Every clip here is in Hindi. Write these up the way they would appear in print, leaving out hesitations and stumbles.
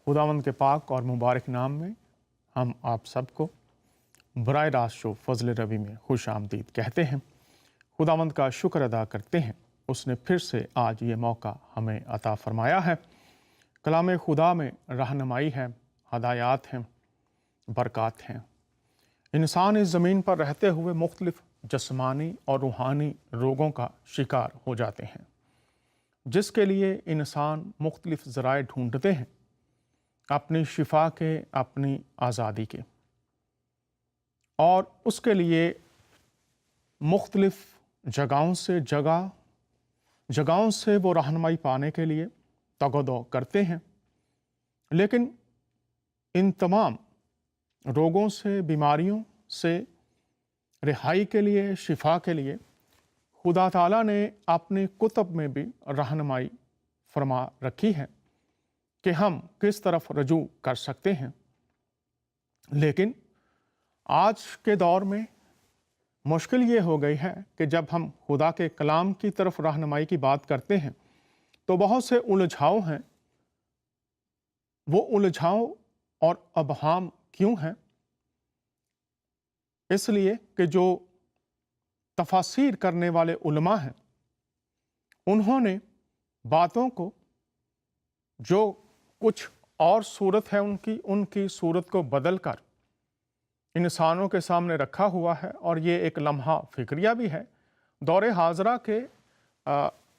खुदावंद के पाक और मुबारक नाम में हम आप सबको बराह रास्त शो फजल रबी में खुश आमदीद कहते हैं। खुदावंद का शुक्र अदा करते हैं, उसने फिर से आज ये मौका हमें अता फरमाया है। कलाम खुदा में रहनुमाई है, हदायत हैं, बरक़ात हैं। इंसान इस ज़मीन पर रहते हुए मुख्तलिफ़ जस्मानी और रूहानी रोगों का शिकार हो जाते हैं, जिसके लिए इंसान मुख्तलिफ़ ज़राए ढूंढते हैं अपनी शिफा के, अपनी आज़ादी के, और उसके लिए मुख्तलिफ़ जगहों से वो रहनुमाई पाने के लिए तगदो करते हैं। लेकिन इन तमाम रोगों से, बीमारियों से रिहाई के लिए, शिफा के लिए खुदा ताला ने अपनी कुतब में भी रहनुमाई फरमा रखी है कि हम किस तरफ रजू कर सकते हैं। लेकिन आज के दौर में मुश्किल ये हो गई है कि जब हम खुदा के कलाम की तरफ रहनुमाई की बात करते हैं तो बहुत से उलझाव हैं। वो उलझाव और अबहाम क्यों हैं? इसलिए कि जो तफासीर करने वाले उलमा हैं, उन्होंने बातों को जो कुछ और सूरत है उनकी सूरत को बदल कर इंसानों के सामने रखा हुआ है। और ये एक लम्हा फिक्रिया भी है। दौरे हाजरा के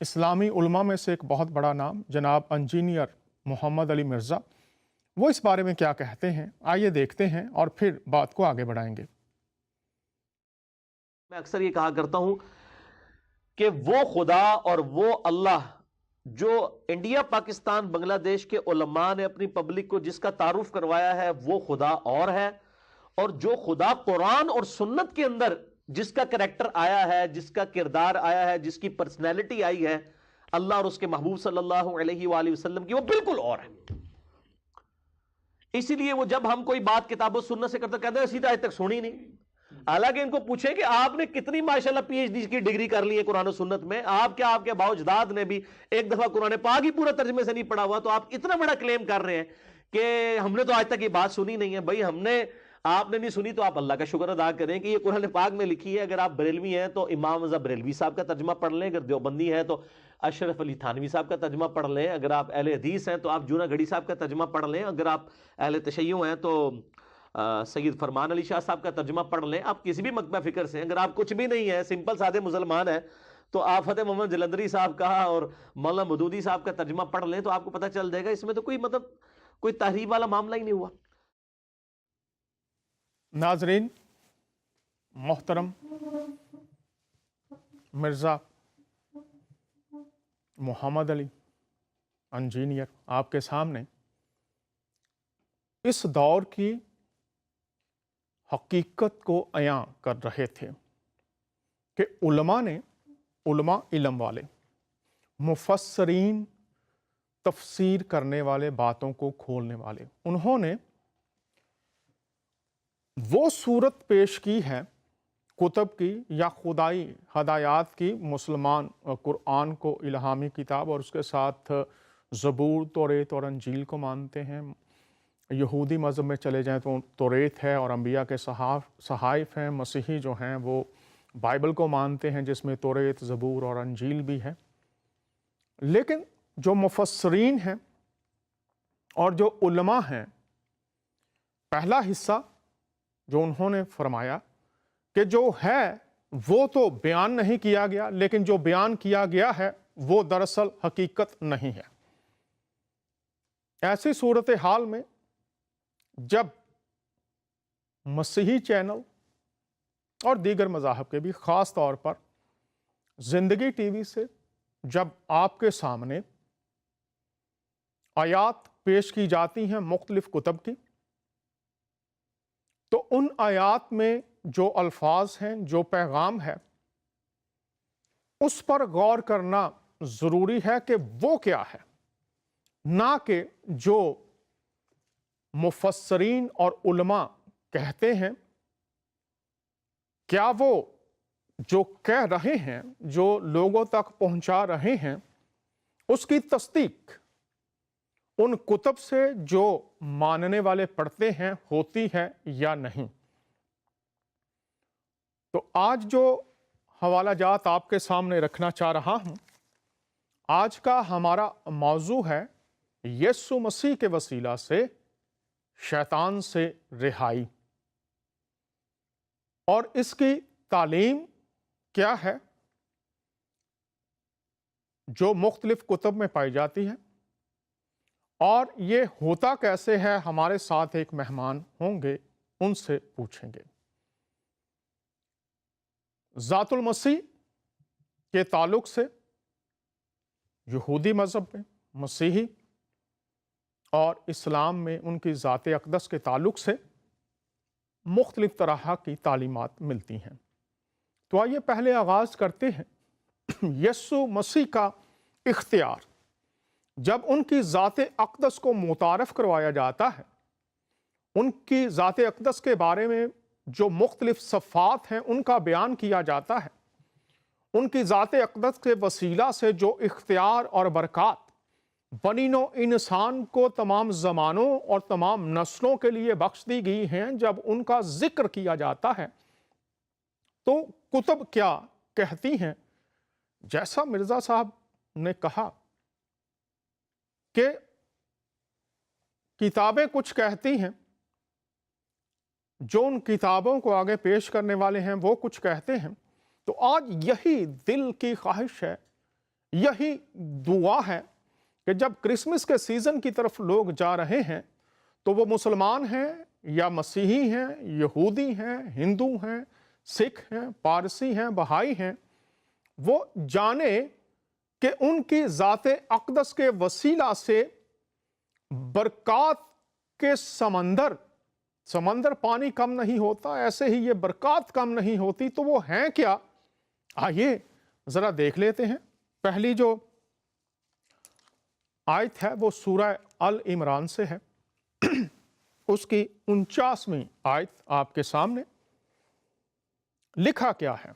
इस्लामी उलमा में से एक बहुत बड़ा नाम जनाब इंजीनियर मोहम्मद अली मिर्ज़ा, वो इस बारे में क्या कहते हैं, आइए देखते हैं और फिर बात को आगे बढ़ाएंगे। मैं अक्सर ये कहा करता हूं कि वो खुदा और वो अल्लाह जो इंडिया, पाकिस्तान, बांग्लादेश के उलमा ने अपनी पब्लिक को जिसका तारुफ करवाया है, वो खुदा और है। और जो खुदा कुरान और सुन्नत के अंदर जिसका करैक्टर आया है, जिसका किरदार आया है, जिसकी पर्सनैलिटी आई है, अल्लाह और उसके महबूब सल्लल्लाहु अलैहि वसल्लम की, वो बिल्कुल और है। इसीलिए वो जब हम कोई बात किताबों सुन्नत से करते कहते हैं सीधा आज तक सुनी नहीं। हालांकि इनको पूछे कि आपने कितनी माशाल्लाह पीएचडी की डिग्री कर ली है कुरान और सुन्नत में, आपके बाउजदाद ने भी एक दफा कुरान पाक ही पूरा तर्जमे से नहीं पढ़ा हुआ, तो आप इतना बड़ा क्लेम कर रहे हैं कि हमने तो आज तक ये बात सुनी नहीं है। भाई आपने नहीं सुनी तो आप अल्लाह का शुक्र अदा करें कि ये कुरान पाक में लिखी है। अगर आप बरेलवी हैं तो इमाम रज़ा बरेलवी साहब का तर्जमा पढ़ लें, अगर देवबंदी है तो अशरफ अली थानवी साहब का तर्जमा पढ़ लें, अगर आप अहले हदीस हैं तो आप जूनागढ़ी साहब का तर्जमा पढ़ लें, अगर आप अहले तशय्युअ हैं तो सैयद फरमान अली शाह साहब का तर्जमा पढ़ लें। आप किसी भी मकतबा फिक्र से, अगर आप कुछ भी नहीं है, सिंपल सादे मुसलमान है, तो आप फतेह मोहम्मद जलंधरी साहब का और मौलाना मदूदी साहब का तर्जमा पढ़ लें तो आपको पता चल जाएगा इसमें तो कोई तहरीफ वाला मामला ही नहीं हुआ। नाजरीन मोहतरम, मिर्ज़ा मोहम्मद अली इंजीनियर आपके सामने इस दौर की हकीकत को अयां कर रहे थे कि उलमा इल्म वाले, मुफस्सरीन, तफसीर करने वाले, बातों को खोलने वाले, उन्होंने वो सूरत पेश की है कुतब की या खुदाई हदायत की। मुसलमान कुरान को इल्हामी किताब और उसके साथ ज़बूर, तौरेत और अंजील को मानते हैं। यहूदी मज़हब में चले जाएं तो तौरेत है और अंबिया के सहाइफ हैं। मसीही जो हैं वो बाइबल को मानते हैं जिसमें तौरेत, ज़बूर और अंजील भी है। लेकिन जो मुफस्सरीन हैं और जो उलमा हैं, पहला हिस्सा जो उन्होंने फरमाया कि जो है वो तो बयान नहीं किया गया, लेकिन जो बयान किया गया है वो दरअसल हकीकत नहीं है। ऐसी सूरत हाल में जब मसीही चैनल और दीगर मज़ाहब के भी ख़ास तौर पर ज़िंदगी टीवी से जब आपके सामने आयात पेश की जाती हैं मुख्तलिफ़ कुतब की, तो उन आयात में जो अल्फाज हैं, जो पैगाम है, उस पर गौर करना ज़रूरी है कि वो क्या है, ना कि जो मुफस्सरीन और उलमा कहते हैं। क्या वो जो कह रहे हैं, जो लोगों तक पहुंचा रहे हैं, उसकी तस्दीक उन कुतुब से जो मानने वाले पढ़ते हैं होती है या नहीं। तो आज जो हवाला जात आपके सामने रखना चाह रहा हूं, आज का हमारा मौजू है यीशु मसीह के वसीला से शैतान से रिहाई, और इसकी तालीम क्या है जो मुख्तलिफ कुतुब में पाई जाती है, और ये होता कैसे है। हमारे साथ एक मेहमान होंगे, उनसे पूछेंगे। ज़ातुल मसीह के ताल्लुक से यहूदी मज़हब में, मसीही और इस्लाम में उनकी ज़ात अक़दस के ताल्लुक से मुख्तलिफ तरह की तालीमात मिलती हैं। तो आइए पहले आगाज़ करते हैं यीशु मसीह का इख्तियार। जब उनकी ज़ात अक़दस को मुतारफ़ करवाया जाता है, उनकी ज़ात अक़दस के बारे में जो मुख्तलिफ सफ़ात हैं उनका बयान किया जाता है, उनकी ज़ात अक़दस के वसीला से जो इख्तियार और बरक़ात बनीनो इंसान को तमाम ज़मानों और तमाम नस्लों के लिए बख्श दी गई हैं, जब उनका जिक्र किया जाता है तो कुतुब क्या कहती हैं। जैसा मिर्ज़ा साहब ने कहा कि किताबें कुछ कहती हैं, जो उन किताबों को आगे पेश करने वाले हैं वो कुछ कहते हैं। तो आज यही दिल की ख्वाहिश है, यही दुआ है कि जब क्रिसमस के सीज़न की तरफ लोग जा रहे हैं तो वो मुसलमान हैं या मसीही हैं, यहूदी हैं, हिंदू हैं, सिख हैं, पारसी हैं, बहाई हैं, वो जाने कि उनकी ज़ात अक़दस के वसीला से बरक़ात के समंदर पानी कम नहीं होता, ऐसे ही ये बरक़ात कम नहीं होती। तो वो हैं क्या, आइए ज़रा देख लेते हैं। पहली जो आयत है वो सूरह अल इमरान से है, उसकी 49वीं आयत आपके सामने। लिखा क्या है,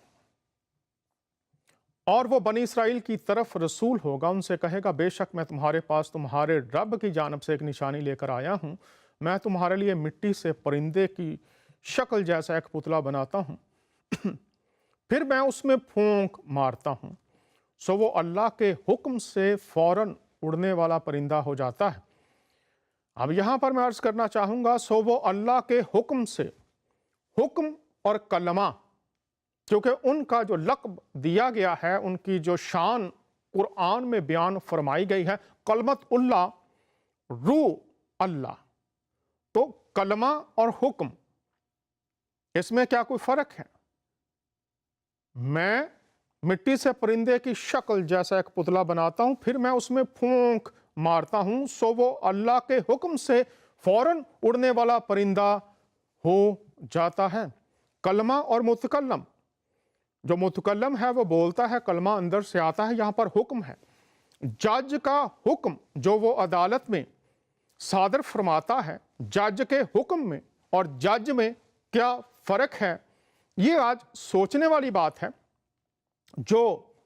और वो बनी इसराइल की तरफ रसूल होगा, उनसे कहेगा बेशक मैं तुम्हारे पास तुम्हारे रब की जानब से एक निशानी लेकर आया हूँ। मैं तुम्हारे लिए मिट्टी से परिंदे की शक्ल जैसा एक पुतला बनाता हूँ, फिर मैं उसमें फूंक मारता हूँ, सो वो अल्लाह के हुक्म से फौरन उड़ने वाला परिंदा हो जाता है। अब यहाँ पर मैं अर्ज करना चाहूँगा, सो वो अल्लाह के हुक्म से, हुक्म और कलमा, क्योंकि उनका जो लक़ब दिया गया है, उनकी जो शान कुरान में बयान फरमाई गई है, कलमत उल्लाह, रू अल्लाह। तो कलमा और हुक्म, इसमें क्या कोई फ़र्क है। मैं मिट्टी से परिंदे की शक्ल जैसा एक पुतला बनाता हूं, फिर मैं उसमें फूंक मारता हूं, सो वो अल्लाह के हुक्म से फौरन उड़ने वाला परिंदा हो जाता है। कलमा और मुतकल्लम, जो मुतकल्लम है वो बोलता है, कलमा अंदर से आता है। यहाँ पर हुक्म है, जज का हुक्म जो वो अदालत में सादर फरमाता है, जज के हुक्म में और जज में क्या फ़र्क है, ये आज सोचने वाली बात है। जो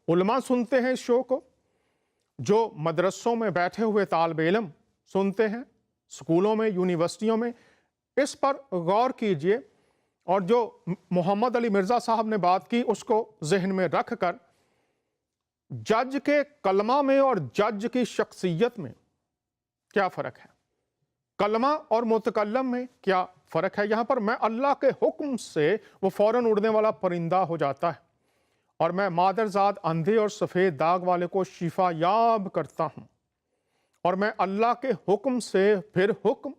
उलमा सुनते हैं इस शो को, जो मदरसों में बैठे हुए तालिब इल्म सुनते हैं, स्कूलों में, यूनिवर्सिटियों में, इस पर गौर कीजिए, और जो मोहम्मद अली मिर्ज़ा साहब ने बात की उसको जहन में रख कर, जज के कलमा में और जज की शख्सियत में क्या फ़र्क है, कलमा और मुतकल्लम में क्या फ़र्क है। यहाँ पर मैं अल्लाह के हुक्म से वो फ़ौरन उड़ने वाला परिंदा हो जाता है, और मैं मादरजाद अंधे और सफ़ेद दाग वाले को शिफा याब करता हूँ, और मैं अल्लाह के हुक्म से, फिर हुक्म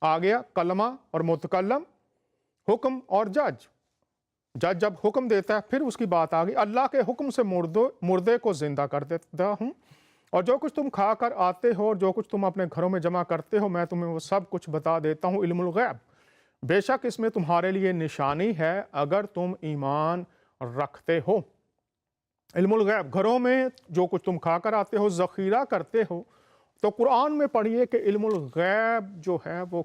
आ गया, कलमा और मुतकल्लम, हुक्म और जज जब हुक्म देता है फिर उसकी बात आ गई, अल्लाह के हुक्म से मुर्दे को जिंदा कर देता हूँ, और जो कुछ तुम खा कर आते हो और जो कुछ तुम अपने घरों में जमा करते हो, मैं तुम्हें वो सब कुछ बता देता हूँ। इल्मुल गैब, बेशक इसमें तुम्हारे लिए निशानी है अगर तुम ईमान रखते हो। इल्मुल गैब, घरों में जो कुछ तुम खा कर आते हो, ज़ख़ीरा करते हो। तो कुरान में पढ़िए कि इल्मुल गैब जो है वो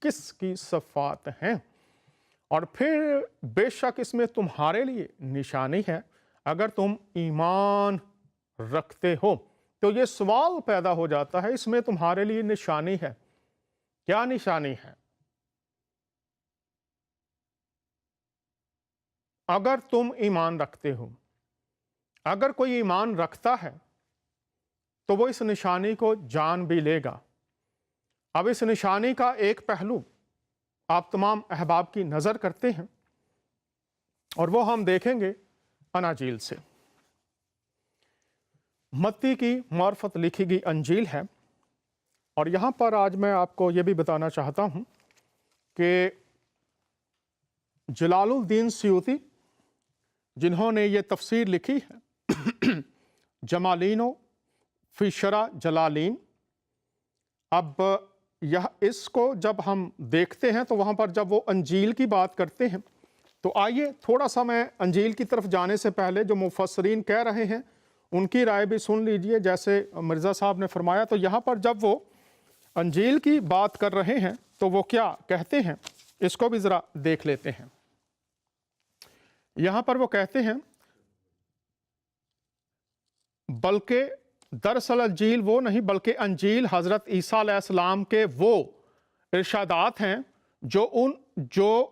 किसकी सफ़ात हैं, और फिर बेशक इसमें तुम्हारे लिए निशानी है अगर तुम ईमान रखते हो। तो ये सवाल पैदा हो जाता है, इसमें तुम्हारे लिए निशानी है। क्या निशानी है? अगर तुम ईमान रखते हो, अगर कोई ईमान रखता है तो वो इस निशानी को जान भी लेगा। अब इस निशानी का एक पहलू आप तमाम अहबाब की नज़र करते हैं और वो हम देखेंगे अनाजील से। मत्ती की मार्फत लिखी गई अंजील है और यहाँ पर आज मैं आपको ये भी बताना चाहता हूँ कि जलालुद्दीन सयूती जिन्होंने ये तफसीर लिखी है जमालीनो फिशरा जलालीन, अब यह इसको जब हम देखते हैं तो वहाँ पर जब वो अंजील की बात करते हैं तो आइए थोड़ा सा मैं अंजील की तरफ जाने से पहले जो मुफस्सरीन कह रहे हैं उनकी राय भी सुन लीजिए। जैसे मिर्ज़ा साहब ने फरमाया, तो यहाँ पर जब वो अंजील की बात कर रहे हैं तो वो क्या कहते हैं, इसको भी ज़रा देख लेते हैं। यहाँ पर वो कहते हैं, बल्कि दरअसल अंजील वो नहीं बल्कि अंजील हज़रत ईसा अलैहिस्सलाम के वो इरशादात हैं जो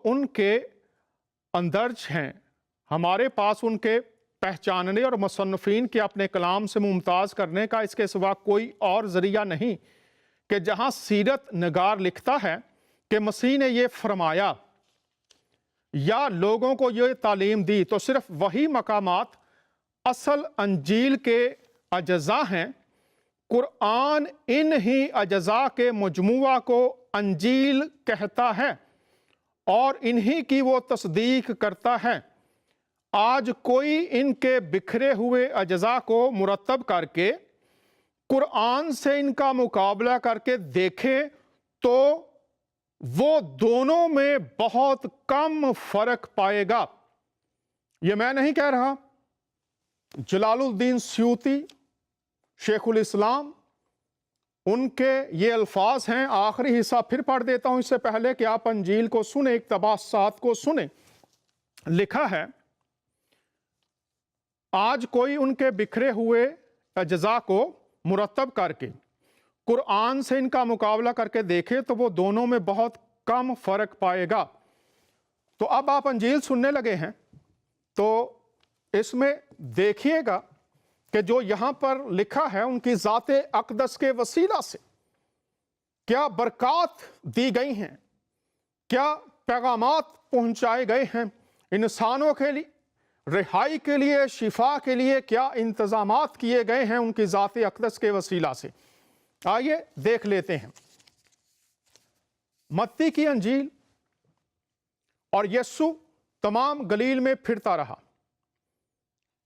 उनके अंदर्ज हैं। हमारे पास उनके पहचानने और मुसन्निफ़ीन के अपने कलाम से मुमताज़ करने का इसके सिवा कोई और ज़रिया नहीं कि जहाँ सीरत नगार लिखता है कि मसीह ने ये फरमाया या लोगों को ये तालीम दी, तो सिर्फ वही मकामात असल अंजील के अजज़ा हैं। कुरान इन ही अजज़ा के मजमुआ को अंजील कहता है और इन्हीं की वो तस्दीक करता है। आज कोई इनके बिखरे हुए अजज़ा को मुरतब करके कुरान से इनका मुकाबला करके देखे तो वो दोनों में बहुत कम फर्क पाएगा। ये मैं नहीं कह रहा, जलालुद्दीन सयूती शेखुल इस्लाम उनके ये अल्फाज हैं। आखिरी हिस्सा फिर पढ़ देता हूं इससे पहले कि आप अंजील को सुने, इक़्तिबासात को सुने। लिखा है, आज कोई उनके बिखरे हुए अज्जा को मुरतब करके कुरान से इनका मुकाबला करके देखे तो वो दोनों में बहुत कम फर्क पाएगा। तो अब आप अंजील सुनने लगे हैं तो इसमें देखिएगा कि जो यहां पर लिखा है उनकी ज़ाते अक़दस के वसीला से क्या बरक़ात दी गई हैं, क्या पैगामात पहुंचाए गए हैं इंसानों के लिए, रिहाई के लिए, शिफा के लिए क्या इंतज़ामात किए गए हैं उनकी ज़ाते अक़दस के वसीला से। आइए देख लेते हैं। मत्ती की अंजील, और यस्सु तमाम गलील में फिरता रहा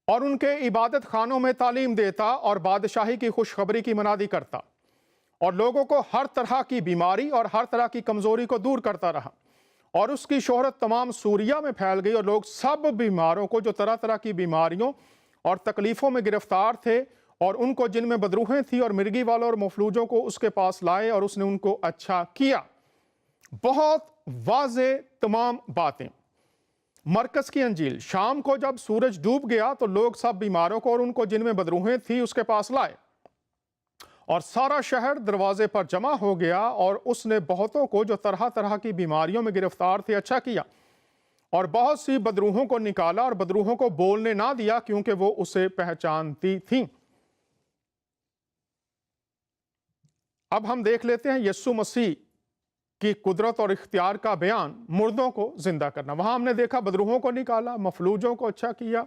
और उनके इबादत खानों में तालीम देता और बादशाही की खुशखबरी की मनादी करता और लोगों को हर तरह की बीमारी और हर तरह की कमजोरी को दूर करता रहा। और उसकी शोहरत तमाम सूरिया में फैल गई और लोग सब बीमारों को जो तरह तरह की बीमारियों और तकलीफों में गिरफ्तार थे और उनको जिनमें बदरूहें थी और मिर्गी वालों और मफलूजों को उसके पास लाए और उसने उनको अच्छा किया। बहुत वाज़े तमाम बातें। मरकज़ की अंजील, शाम को जब सूरज डूब गया तो लोग सब बीमारों को और उनको जिनमें बदरूहें थी उसके पास लाए और सारा शहर दरवाजे पर जमा हो गया और उसने बहुतों को जो तरह तरह की बीमारियों में गिरफ्तार थे अच्छा किया और बहुत सी बदरूहों को निकाला और बदरूहों को बोलने ना दिया क्योंकि वो उसे पहचानती थीं। अब हम देख लेते हैं यस्सु मसीह की कुदरत और इख्तियार का बयान, मुर्दों को जिंदा करना। वहां हमने देखा बदरूहों को निकाला, मफलूजों को अच्छा किया।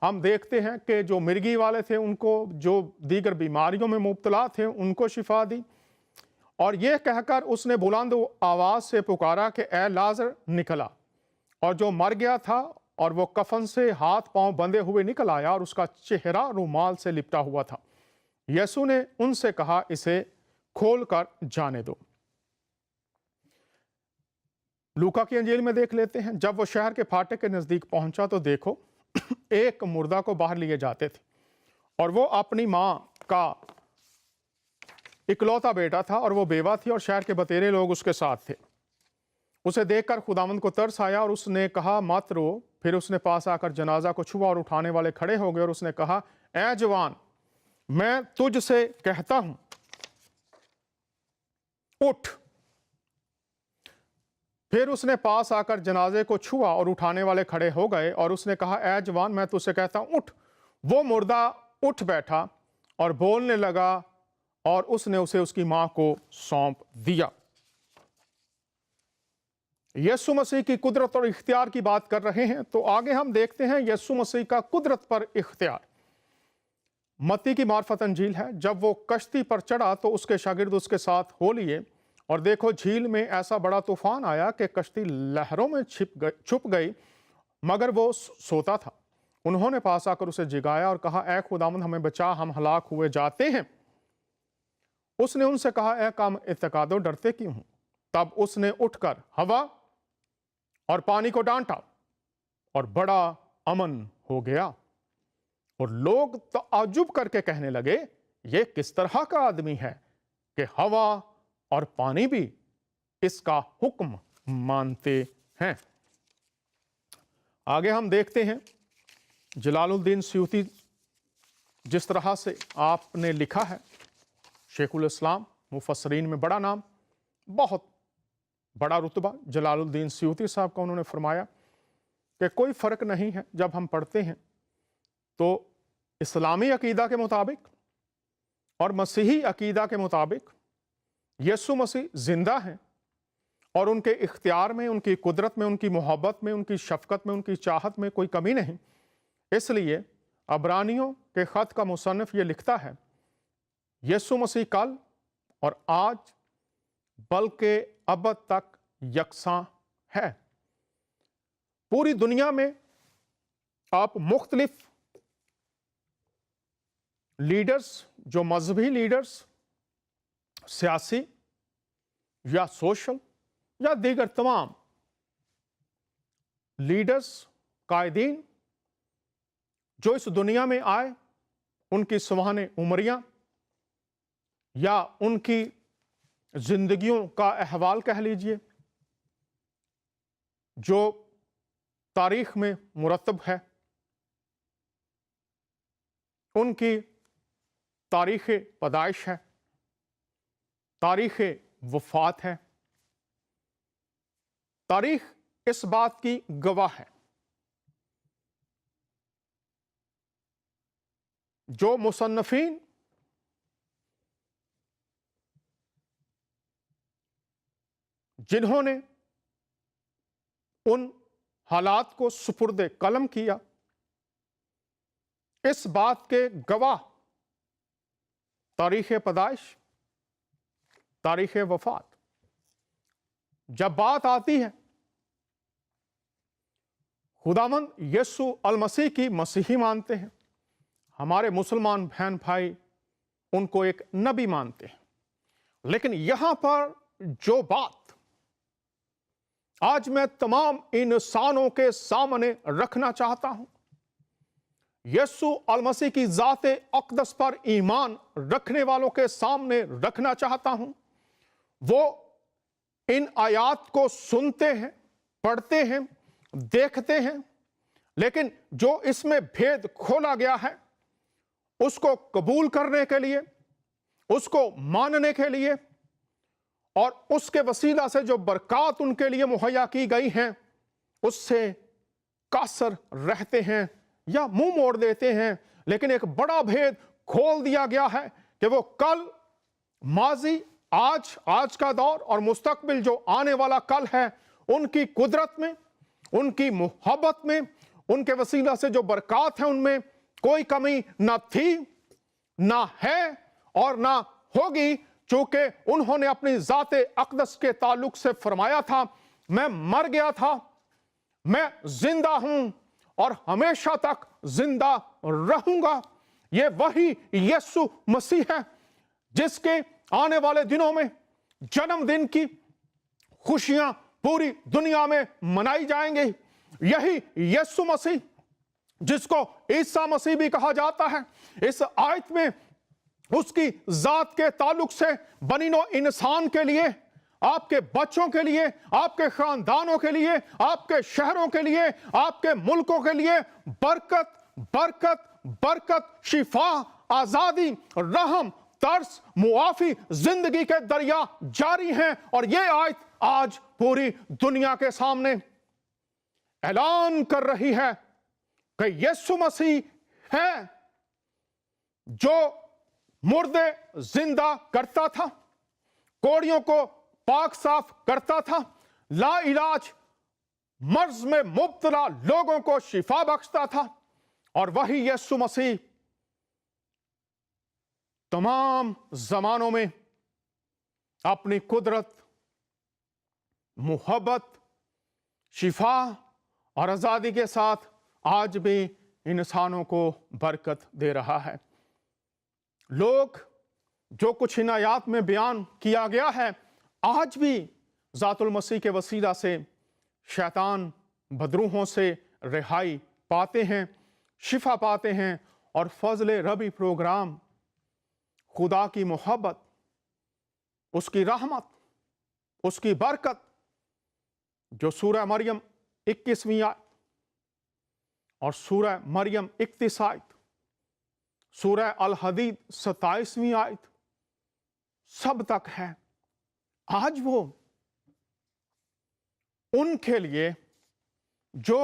हम देखते हैं कि जो मिर्गी वाले थे उनको, जो दीगर बीमारियों में मुब्तला थे उनको शिफा दी और यह कहकर उसने बुलंद आवाज से पुकारा कि ए लाज़र निकला। और जो मर गया था और वो कफन से हाथ पांव बंधे हुए निकल आया और उसका चेहरा रुमाल से लिपटा हुआ था। यीशु ने उनसे कहा, इसे खोल कर जाने दो। लूका की अंजील में देख लेते हैं, जब वो शहर के फाटक के नजदीक पहुंचा तो देखो एक मुर्दा को बाहर लिए जाते थे और वो अपनी मां का इकलौता बेटा था और वो बेवा थी और शहर के बतेरे लोग उसके साथ थे। उसे देखकर खुदावंद को तरस आया और उसने कहा, मत रो। फिर उसने पास आकर जनाजा को छुआ और उठाने वाले खड़े हो गए और उसने कहा, ए जवान, मैं तुझसे कहता हूं, उठ। फिर उसने पास आकर जनाजे को छुआ और उठाने वाले खड़े हो गए और उसने कहा, ऐ जवान, मैं तुझसे कहता हूं, उठ। वो मुर्दा उठ बैठा और बोलने लगा और उसने उसे उसकी मां को सौंप दिया। यीशु मसीह की कुदरत और इख्तियार की बात कर रहे हैं, तो आगे हम देखते हैं यीशु मसीह का कुदरत पर इख्तियार। मत्ती की मार्फत अंजील है, जब वो कश्ती पर चढ़ा तो उसके शागिर्द उसके साथ हो लिए, और देखो झील में ऐसा बड़ा तूफान आया कि कश्ती लहरों में छुप गई, मगर वो सोता था। उन्होंने पास आकर उसे जगाया और कहा, ऐ खुदावंद, हमें बचा, हम हलाक हुए जाते हैं। उसने उनसे कहा, ऐ काम इत्तेकादो, डरते क्यों हो? तब उसने उठकर हवा और पानी को डांटा और बड़ा अमन हो गया। और लोग ताज्जुब करके कहने लगे, ये किस तरह का आदमी है कि हवा और पानी भी इसका हुक्म मानते हैं। आगे हम देखते हैं जलालुद्दीन सयूती, जिस तरह से आपने लिखा है, शेखुल इस्लाम, मुफस्सरीन में बड़ा नाम, बहुत बड़ा रुतबा जलालुद्दीन सयूती साहब का। उन्होंने फरमाया कि कोई फ़र्क नहीं है, जब हम पढ़ते हैं तो इस्लामी अकीदा के मुताबिक और मसीही अकीदा के मुताबिक यीशु मसीह जिंदा हैं और उनके इख्तियार में, उनकी कुदरत में, उनकी मोहब्बत में, उनकी शफकत में, उनकी चाहत में कोई कमी नहीं। इसलिए अबरानियों के ख़त का मुसन्निफ ये लिखता है, यीशु मसीह कल और आज बल्कि अब तक यकसां है। पूरी दुनिया में आप मुख्तलिफ लीडर्स, जो मजहबी लीडर्स, सियासी या सोशल या दीगर तमाम लीडर्स, कायदीन जो इस दुनिया में आए, उनकी सुबहाने उमरियां या उनकी जिंदगियों का अहवाल कह लीजिए, जो तारीख में मुरतब है, उनकी तारीख़ पैदाइश है, तारीख़ वफ़ात है। तारीख इस बात की गवाह है, जो मुसन्निफ़ीन जिन्होंने उन हालात को सुपुर्द कलम किया, इस बात के गवाह तारीख़ पैदाइश, तारीख़ वफ़ात। जब बात आती है खुदावंद यीशु अल मसीह की, मसीही मानते हैं, हमारे मुसलमान बहन भाई उनको एक नबी मानते हैं। लेकिन यहां पर जो बात आज मैं तमाम इंसानों के सामने रखना चाहता हूं, यीशु अल मसीह की ज़ाते अक़दस पर ईमान रखने वालों के सामने रखना चाहता हूं, वो इन आयात को सुनते हैं, पढ़ते हैं, देखते हैं, लेकिन जो इसमें भेद खोला गया है उसको कबूल करने के लिए, उसको मानने के लिए और उसके वसीला से जो बरक़ात उनके लिए मुहैया की गई हैं उससे कासर रहते हैं या मुंह मोड़ देते हैं। लेकिन एक बड़ा भेद खोल दिया गया है कि वो कल, माजी, आज का दौर और मुस्तकबिल जो आने वाला कल है, उनकी कुदरत में, उनकी मोहब्बत में, उनके वसीला से जो बरक़ात है उनमें कोई कमी ना थी, ना है और ना होगी, चूंकि उन्होंने अपनी ज़ाते अक़दस के ताल्लुक से फरमाया था, मैं मर गया था, मैं जिंदा हूं और हमेशा तक जिंदा रहूंगा। ये वही यीशु मसीह है जिसके आने वाले दिनों में जन्मदिन की खुशियां पूरी दुनिया में मनाई जाएंगी। यही यीशु मसीह जिसको ईसा मसीह भी कहा जाता है, इस आयत में उसकी जात के ताल्लुक से बनीनो इंसान के लिए, आपके बच्चों के लिए, आपके खानदानों के लिए, आपके शहरों के लिए, आपके मुल्कों के लिए बरकत बरकत बरकत, शिफा, आजादी, रहम, तरस, मुआफी, जिंदगी के दरिया जारी हैं। और ये आयत आज पूरी दुनिया के सामने ऐलान कर रही है कि यीशु मसीह है जो मुर्दे जिंदा करता था, कोड़ियों को पाक साफ करता था, ला इलाज मर्ज में मुब्तला लोगों को शिफा बख्शता था। और वही यीशु मसीह तमाम जमानों में अपनी कुदरत, मोहब्बत, शिफा और आजादी के साथ आज भी इंसानों को बरकत दे रहा है। लोग जो कुछ इन आयात में बयान किया गया है, आज भी ज़ातुल मसीह के वसीला से शैतान बदरूहों से रिहाई पाते हैं, शिफा पाते हैं। और फजल रबी प्रोग्राम, खुदा की मोहब्बत, उसकी रहमत, उसकी बरकत, जो सूरह मरियम 21वीं आयत और सूरह मरियम 31 आयत, सूरह अल हदीद 27वीं आयत सब तक है, आज वो उनके लिए जो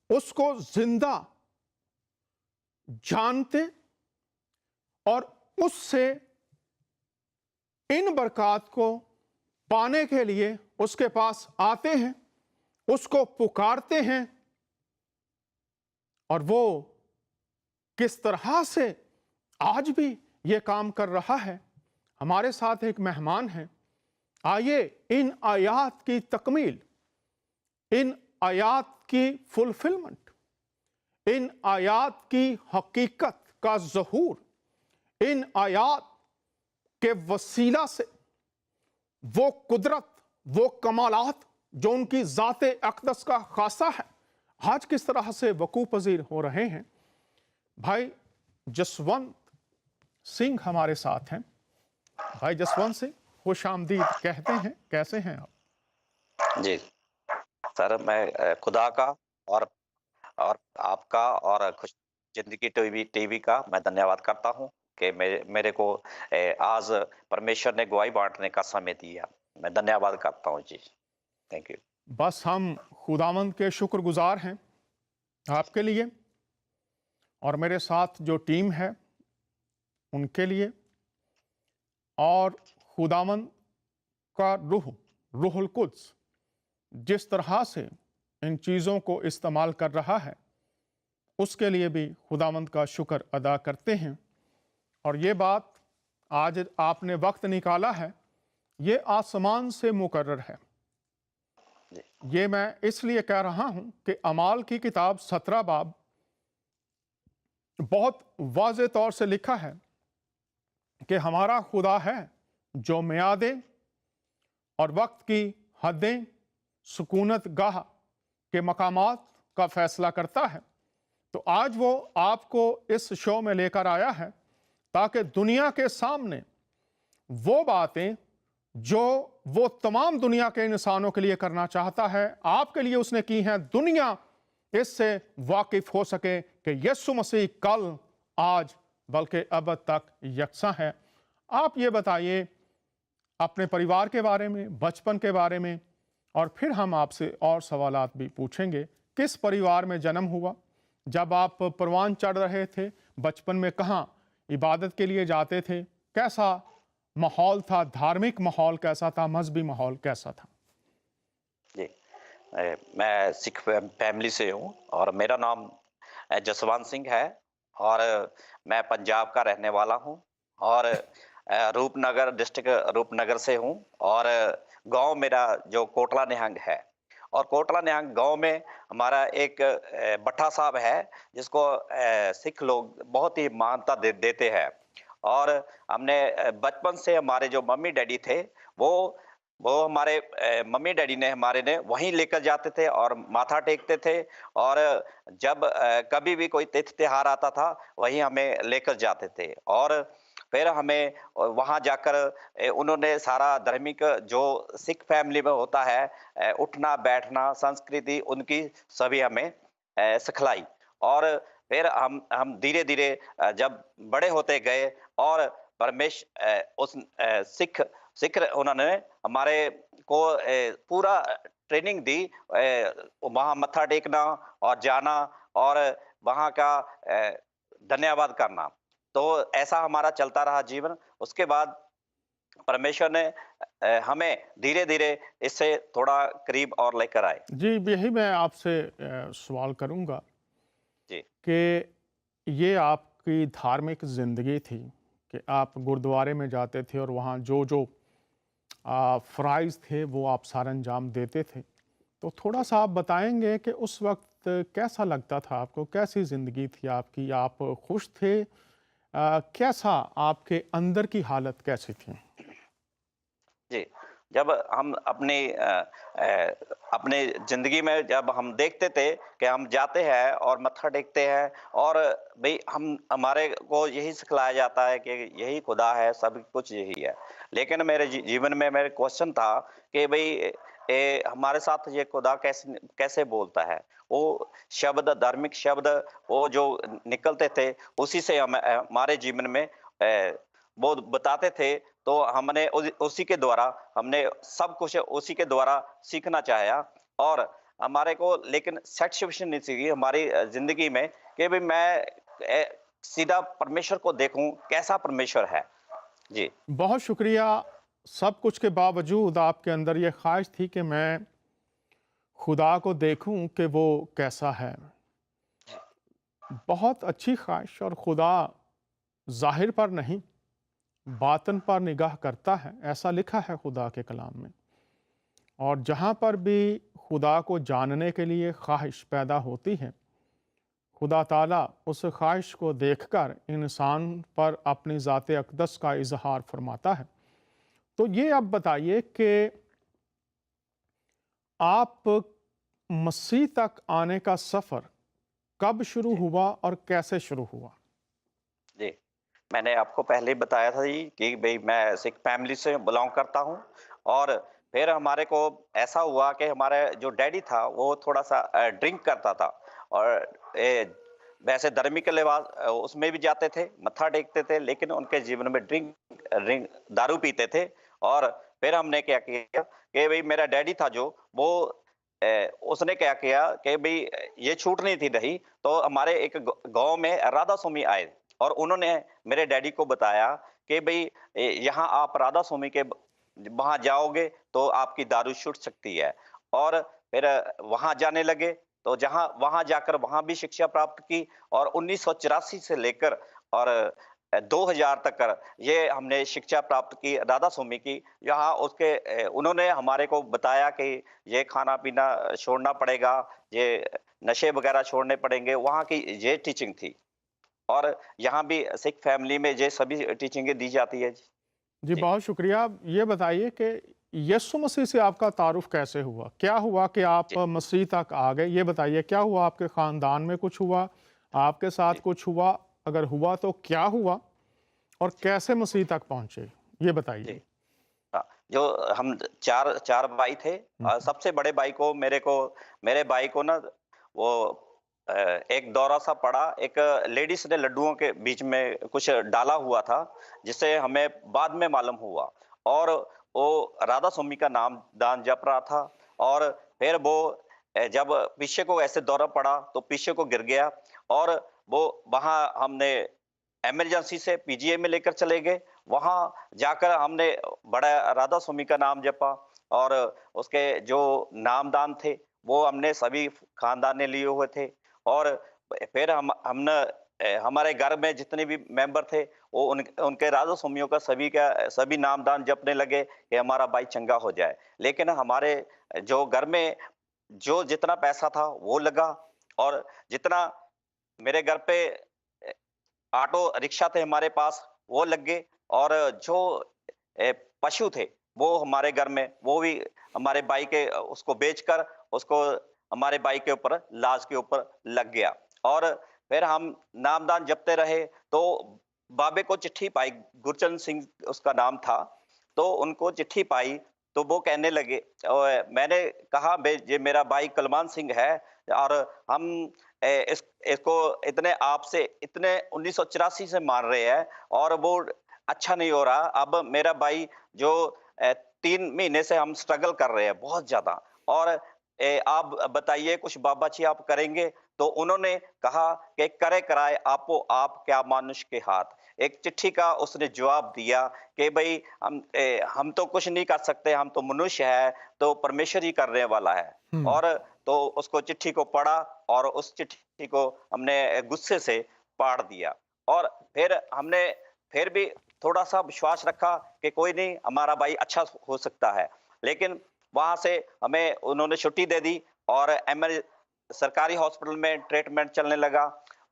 उसको जिंदा जानते और उससे इन बरक़ात को पाने के लिए उसके पास आते हैं, उसको पुकारते हैं। और वो किस तरह से आज भी ये काम कर रहा है। हमारे साथ एक मेहमान है, आइए इन आयात की तकमील, इन आयात की फुलफिलमेंट, इन आयात की हकीकत का ज़हूर, इन आयात के वसीला से वो कुदरत, वो कमालात जो उनकी ज़ाते अक़दस का खासा है, आज किस तरह से वकूफ़ पज़ीर हो रहे हैं। भाई जसवंत सिंह हमारे साथ हैं। भाई जसवंत सिंह, खुश आमदीद कहते हैं, कैसे हैं आप? जी सर, मैं खुदा का और आपका और खुश जिंदगी टीवी का मैं धन्यवाद करता हूं कि मेरे को आज परमेश्वर ने गवाही बांटने का समय दिया। मैं धन्यवाद करता हूं जी, थैंक यू। बस हम खुदावंद के शुक्रगुजार हैं आपके लिए और मेरे साथ जो टीम है उनके लिए। और खुदावंद का रूहुल कुद्स जिस तरह से इन चीज़ों को इस्तेमाल कर रहा है, उसके लिए भी खुदावंद का शुक्र अदा करते हैं। और ये बात आज आपने वक्त निकाला है, ये आसमान से मुकर्रर है। ये मैं इसलिए कह रहा हूं कि अमाल की किताब 17 बाब बहुत वाज़े तौर से लिखा है कि हमारा खुदा है जो मियादें और वक्त की हदें, सुकूनत गाह के मकामात का फैसला करता है। तो आज वो आपको इस शो में लेकर आया है ताकि दुनिया के सामने वो बातें जो वो तमाम दुनिया के इंसानों के लिए करना चाहता है, आपके लिए उसने की हैं। दुनिया इससे वाकिफ हो सके कि यीशु मसीह कल, आज, बल्कि अब तक यकसा है। आप ये बताइए अपने परिवार के बारे में, बचपन के बारे में, और फिर हम आपसे और सवालात भी पूछेंगे। किस परिवार में जन्म हुआ? जब आप परवान चढ़ रहे थे बचपन में कहाँ इबादत के लिए जाते थे? कैसा माहौल था? धार्मिक माहौल कैसा था? मजहबी माहौल कैसा था? जी, मैं सिख फैमिली से हूँ और मेरा नाम जसवंत सिंह है और मैं पंजाब का रहने वाला हूँ और रूपनगर डिस्ट्रिक्ट रूपनगर से हूँ और गांव मेरा जो कोटला निहंग है। और कोटला निहंग गांव में हमारा एक भट्टा साहब है जिसको सिख लोग बहुत ही मान्यता देते हैं। और हमने बचपन से हमारे जो मम्मी डैडी थे वो हमारे मम्मी डैडी ने हमारे ने वहीं लेकर जाते थे और माथा टेकते थे। और जब कभी भी कोई तिथि त्योहार आता था वहीं हमें लेकर जाते थे और फिर हमें वहां जाकर उन्होंने सारा धार्मिक जो सिख फैमिली में होता है, उठना बैठना, संस्कृति उनकी सभी हमें सिखलाई। और फिर हम धीरे-धीरे जब बड़े होते गए और उस सिख सिख उन्होंने हमारे को पूरा ट्रेनिंग दी, वहाँ मत्था टेकना और जाना और वहाँ का धन्यवाद करना। तो ऐसा हमारा चलता रहा जीवन। उसके बाद परमेश्वर ने हमें धीरे-धीरे इससे थोड़ा करीब और लेकर आए। जी, यही मैं आपसे सवाल करूँगा जी, कि ये आपकी धार्मिक ज़िंदगी थी कि आप गुरुद्वारे में जाते थे और वहाँ जो फ़राइज़ थे वो आप सारा अंजाम देते थे। तो थोड़ा-सा आप बताएँगे कि उस वक़्त कैसा लगता था आपको? कैसी ज़िंदगी थी आपकी? आप खुश थे? कैसा आपके अंदर की हालत कैसी थी? जी। जब हम अपने ज़िंदगी में जब हम देखते थे कि हम जाते हैं और मत्था टेकते हैं और भई हम हमारे को यही सिखलाया जाता है कि यही खुदा है, सब कुछ यही है। लेकिन मेरे जीवन में मेरे क्वेश्चन था कि भई हमारे साथ ये खुदा कैसे कैसे बोलता है? वो शब्द, धार्मिक शब्द वो जो निकलते थे, उसी से हमारे जीवन में वो बताते थे, तो हमने उसी के द्वारा हमने सब कुछ उसी के द्वारा सीखना चाहा और हमारे को लेकिन सैटिस्फैक्शन नहीं थी हमारी ज़िंदगी में कि भई मैं सीधा परमेश्वर को देखूँ, कैसा परमेश्वर है। जी, बहुत शुक्रिया। सब कुछ के बावजूद आपके अंदर ये ख़्वाहिश थी कि मैं खुदा को देखूं कि वो कैसा है। बहुत अच्छी ख्वाहिश। और खुदा ज़ाहिर पर नहीं, बातन पर निगाह करता है, ऐसा लिखा है खुदा के कलाम में। और जहाँ पर भी खुदा को जानने के लिए ख्वाहिश पैदा होती है, खुदा ताला उस ख्वाहिश को देखकर इंसान पर अपनी ज़ात अक़दस का इजहार फरमाता है। तो ये अब बताइए कि आप मसीह तक आने का सफ़र कब शुरू जी, हुआ और कैसे शुरू हुआ? जी। मैंने आपको पहले ही बताया था जी कि भई मैं सिख फैमिली से बिलॉन्ग करता हूँ और फिर हमारे को ऐसा हुआ कि हमारे जो डैडी था वो थोड़ा-सा ड्रिंक करता था और वैसे धार्मिक लिबास उसमें भी जाते थे, मत्था टेकते थे, लेकिन उनके जीवन में ड्रिंक ड्रिंक दारू पीते थे और फिर हमने क्या किया कि भई मेरा डैडी था जो वो उसने क्या किया कि भई ये छूट नहीं थी रही, तो हमारे एक गाँव में राधा स्वामी आए और उन्होंने मेरे डैडी को बताया कि भई यहाँ आप राधा स्वामी के वहाँ जाओगे तो आपकी दारू छूट सकती है और फिर वहाँ जाने लगे तो जहाँ वहाँ जाकर वहाँ भी शिक्षा प्राप्त की और 1984 से लेकर और 2000 तक कर ये हमने शिक्षा प्राप्त की राधा स्वामी की। यहाँ उसके उन्होंने हमारे को बताया कि ये खाना-पीना छोड़ना पड़ेगा, ये नशे वगैरह छोड़ने पड़ेंगे, वहाँ की ये टीचिंग थी। और यहाँ भी सिख फैमिली में ये सभी टीचिंगें दी जाती है। जी, जी, बहुत शुक्रिया। ये बताइए कि यीशु मसीह से आपका तारुफ़ कैसे हुआ? क्या हुआ कि आप जी, मसीह तक आ गए? ये बताइए, क्या हुआ? आपके ख़ानदान में कुछ हुआ? आपके साथ जी, कुछ हुआ? अगर हुआ तो क्या हुआ? और जी, कैसे मसीह तक पहुँचे? ये बताइए। जी। हाँ, जो हम 4 4 भाई थे हुँ, हुँ। सबसे बड़े भाई को मेरे भाई को ना वो एक दौरा-सा पड़ा, एक लेडीज़ ने लड्डुओं के बीच में कुछ डाला हुआ था, जिससे हमें बाद में मालूम हुआ और वो राधा स्वामी का नाम दान जप रहा था और फिर वो जब पीछे को ऐसे दौरा पड़ा, तो पीछे को गिर गया और वो वहाँ हमने इमरजेंसी से पीजीआई में लेकर चले गए। वहाँ जाकर हमने बड़ा राधा स्वामी का नाम जपा और उसके जो नामदान थे, वो हमने सभी खानदान ने लिए हुए थे और फिर हमने हमारे घर में जितने भी मेंबर थे, वो उनके राधा स्वामियों का सभी नामदान जपने लगे कि हमारा भाई चंगा हो जाए। लेकिन हमारे जो घर में जो जितना पैसा था, वो लगा और जितना मेरे घर पे ऑटो रिक्शा थे हमारे पास, वो लग गए और जो पशु थे, वो हमारे घर में वो भी हमारे भाई के उसको बेचकर उसको हमारे भाई के ऊपर लाश के ऊपर लग गया और फिर हम नामदान जपते रहे, तो बाबे को चिट्ठी पाई, गुरचरण सिंह उसका नाम था, तो उनको चिट्ठी पाई तो वो कहने लगे, मैंने कहा बे ये मेरा भाई कलमान सिंह है और हम इसको इतने आपसे इतने 1984 से मार रहे हैं और वो अच्छा नहीं हो रहा। अब मेरा भाई जो 3 महीने से हम स्ट्रगल कर रहे हैं बहुत ज़्यादा, और आप बताइए कुछ बाबा जी आप करेंगे? तो उन्होंने कहा कि करे कराए आपो आप क्या मानुष के हाथ। एक चिट्ठी का उसने जवाब दिया कि भई हम तो कुछ नहीं कर सकते, हम तो मनुष्य हैं, तो परमेश्वर ही करने वाला है। हम्म। और तो उसको चिट्ठी को पढ़ा और उस चिट्ठी को हमने गुस्से से पाड़ दिया, और फिर हमने फिर भी थोड़ा-सा विश्वास रखा कि कोई नहीं, हमारा भाई अच्छा हो सकता है। लेकिन वहाँ से हमें उन्होंने छुट्टी दे दी और सरकारी हॉस्पिटल में ट्रीटमेंट चलने लगा।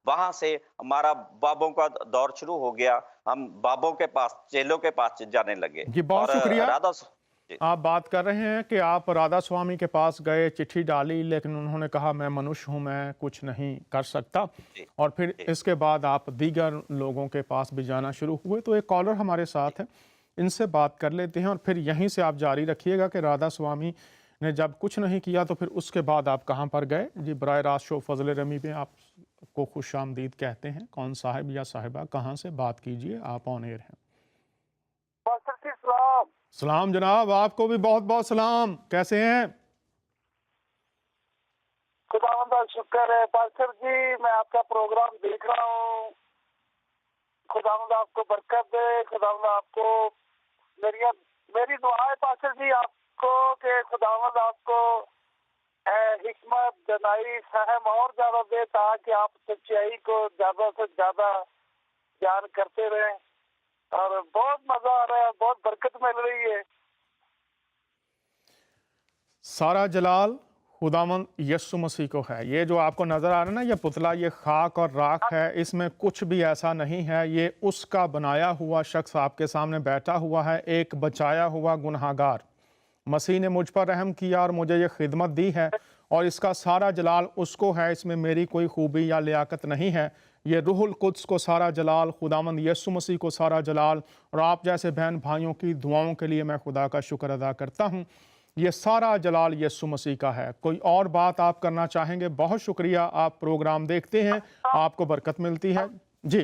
वहाँ से हमारा बाबों का दौर शुरू हो गया। हम बाबों के पास, चेलों के पास जाने लगे। जी, बहुत और शुक्रिया। राधा जी, आप बात कर रहे हैं कि आप राधा स्वामी के पास गए, चिट्ठी डाली, लेकिन उन्होंने कहा मैं मनुष्य हूँ, मैं कुछ नहीं कर सकता। जी, और फिर जी, इसके बाद आप दीगर लोगों के पास भी जाना शुरू हुए। तो एक कॉलर हमारे साथ है, इनसे बात कर लेते हैं और फिर यहीं से आप जारी रखिएगा कि राधा स्वामी ने जब कुछ नहीं किया तो फिर उसके बाद आप कहाँ पर गए। जी, बराह रास्त शो फजल रमी में आपको खुश आमदीद कहते हैं। कौन साहब या साहिबा, कहाँ से बात कीजिए, आप ऑन एयर हैं। सलाम जनाब, आपको भी बहुत बहुत सलाम। कैसे हैं? खुदावंद का शुक्र है पास्टर जी, मैं आपका प्रोग्राम देख रहा हूँ। खुदावंद आपको बरकत दे। खुदावंद आपको मेरी दुआ है पास्टर जी आपको कि खुदावंद आपको हिकमत, दनाई, फहम और ज्यादा दे, ताकि आप सच्चाई को ज्यादा से ज्यादा बयान करते रहें। और बहुत मजा आ रहा है, बहुत बरकत मिल रही है। सारा जलाल खुदावंद यस्सु मसीह को है। ये जो आपको नज़र आ रहा है ना, ये पुतला, ये खाक और राख है, इसमें कुछ भी ऐसा नहीं है। ये उसका बनाया हुआ शख्स आपके सामने बैठा हुआ है, एक बचाया हुआ गुनहगार। मसीह ने मुझ पर रहम किया और मुझे ये खिदमत दी है, और इसका सारा जलाल उसको है। इसमें मेरी कोई खूबी या लियाकत नहीं है। ये रूहुल कुद्स को सारा जलाल, खुदावंद यस्सु मसीह को सारा जलाल, और आप जैसे बहन भाइयों की दुआओं के लिए मैं खुदा का शुक्र अदा करता हूँ। ये सारा जलाल यस्सु मसीह का है। कोई और बात आप करना चाहेंगे? बहुत शुक्रिया, आप प्रोग्राम देखते हैं, आपको बरकत मिलती है। जी,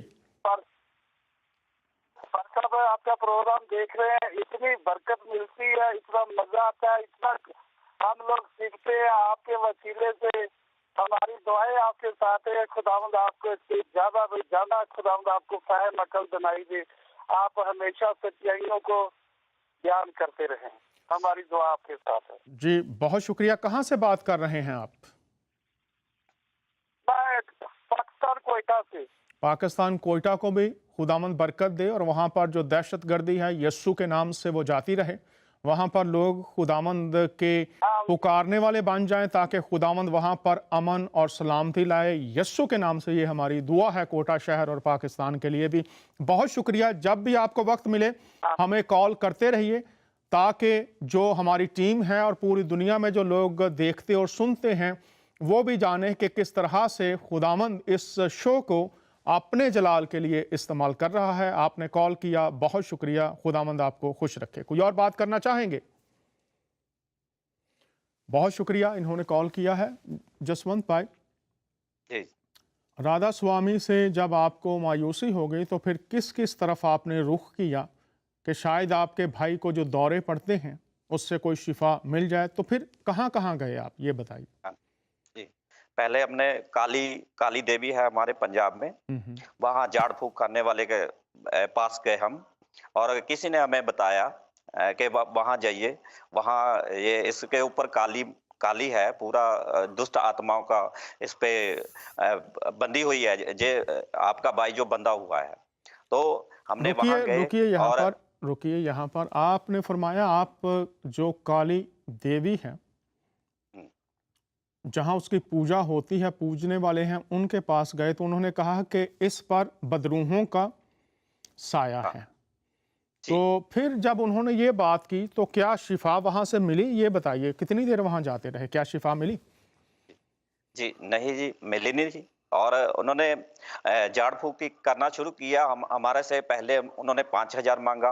बरकत आपका प्रोग्राम देख रहे हैं, इतनी बरकत मिलती है, इतना मजा आता है, इतना हम लोग सीखते हैं आपके वसीले से। हमारी दुआएं आपके साथ है। खुदावंद आपको इससे ज्यादा से ज्यादा खुदावंद आपको फहम अकल बनाई दे। आप हमेशा सच्चाइयों को बयान करते रहें। हमारी दुआ आपके साथ है। जी, बहुत शुक्रिया। कहाँ से बात कर रहे हैं आप? मैं पाकिस्तान कोयटा से। पाकिस्तान कोयटा को भी खुदावंद बरकत दे, और वहाँ पर जो दहशतगर्दी है यस्सु के नाम से वो जाती रहे। वहाँ पर लोग खुदावंद के पुकारने वाले बन जाएं, ताकि खुदावंद वहाँ पर अमन और सलामती लाए। यस्सु के नाम से ये हमारी दुआ है कोटा शहर और पाकिस्तान के लिए भी। बहुत शुक्रिया। जब भी आपको वक्त मिले हमें कॉल करते रहिए, ताकि जो हमारी टीम है और पूरी दुनिया में जो लोग देखते और सुनते हैं वो भी जाने कि किस तरह से खुदावंद इस शो को अपने जलाल के लिए इस्तेमाल कर रहा है। आपने कॉल किया, बहुत शुक्रिया। खुदावंद आपको खुश रखे। कोई और बात करना चाहेंगे? बहुत शुक्रिया, इन्होंने कॉल किया है। जसवंत भाई, जी। राधा स्वामी से जब आपको मायूसी हो गई तो फिर किस किस तरफ आपने रुख किया कि शायद आपके भाई को जो दौरे पड़ते हैं उससे कोई शिफा मिल जाए? तो फिर कहाँ कहाँ गए आप, ये बताइए। हाँ, जी। पहले हमने काली देवी है हमारे पंजाब में, वहाँ झाड़ फूक करने वाले के पास गए हम, और किसी ने हमें बताया कि वहाँ जाइए, वहाँ ये इसके ऊपर काली है, पूरा दुष्ट आत्माओं का इस पे बंधी हुई है, जे आपका भाई जो बंधा हुआ है। तो हमने वहाँ गए और रुकिए यहाँ पर आपने फरमाया आप जो काली देवी है जहाँ उसकी पूजा होती है, पूजने वाले हैं, उनके पास गए तो उन्होंने कहा कि इस पर बदरूहों का साया है। तो फिर जब उन्होंने ये बात की तो क्या शिफा वहां से मिली? ये बताइए, कितनी देर वहां जाते रहे, क्या शिफा मिली? जी नहीं जी, मिली नहीं जी। और उन्होंने झाड़ फूक करना शुरू किया। हमारे से पहले उन्होंने 5,000 मांगा,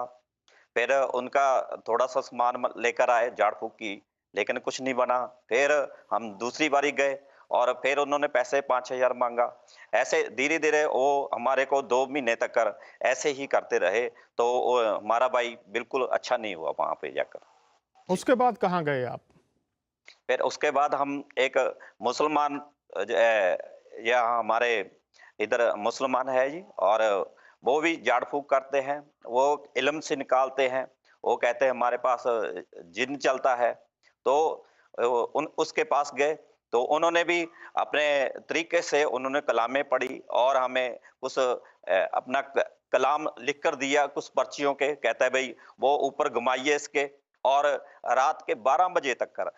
फिर उनका थोड़ा सा सामान लेकर आए झाड़ फूक की, लेकिन कुछ नहीं बना। फिर हम दूसरी बारी गए और फिर उन्होंने पैसे 5,000 मांगा। ऐसे धीरे धीरे वो हमारे को 2 महीने तक कर ऐसे ही करते रहे, तो हमारा भाई बिल्कुल अच्छा नहीं हुआ वहां पे जाकर। जी। उसके बाद कहाँ गए आप? फिर उसके बाद हम एक मुसलमान यहाँ हमारे इधर मुसलमान है जी, और वो भी झाड़ फूक करते हैं, वो इल्म से निकालते हैं। वो कहते हैं हमारे पास जिन चलता है, तो उन उसके पास गए, तो उन्होंने भी अपने तरीके से उन्होंने कलामें पढ़ी और हमें कुछ अपना कलाम लिख कर दिया कुछ पर्चियों के। कहता है भाई वो ऊपर घुमाइए इसके, और रात के 12 बजे तक कर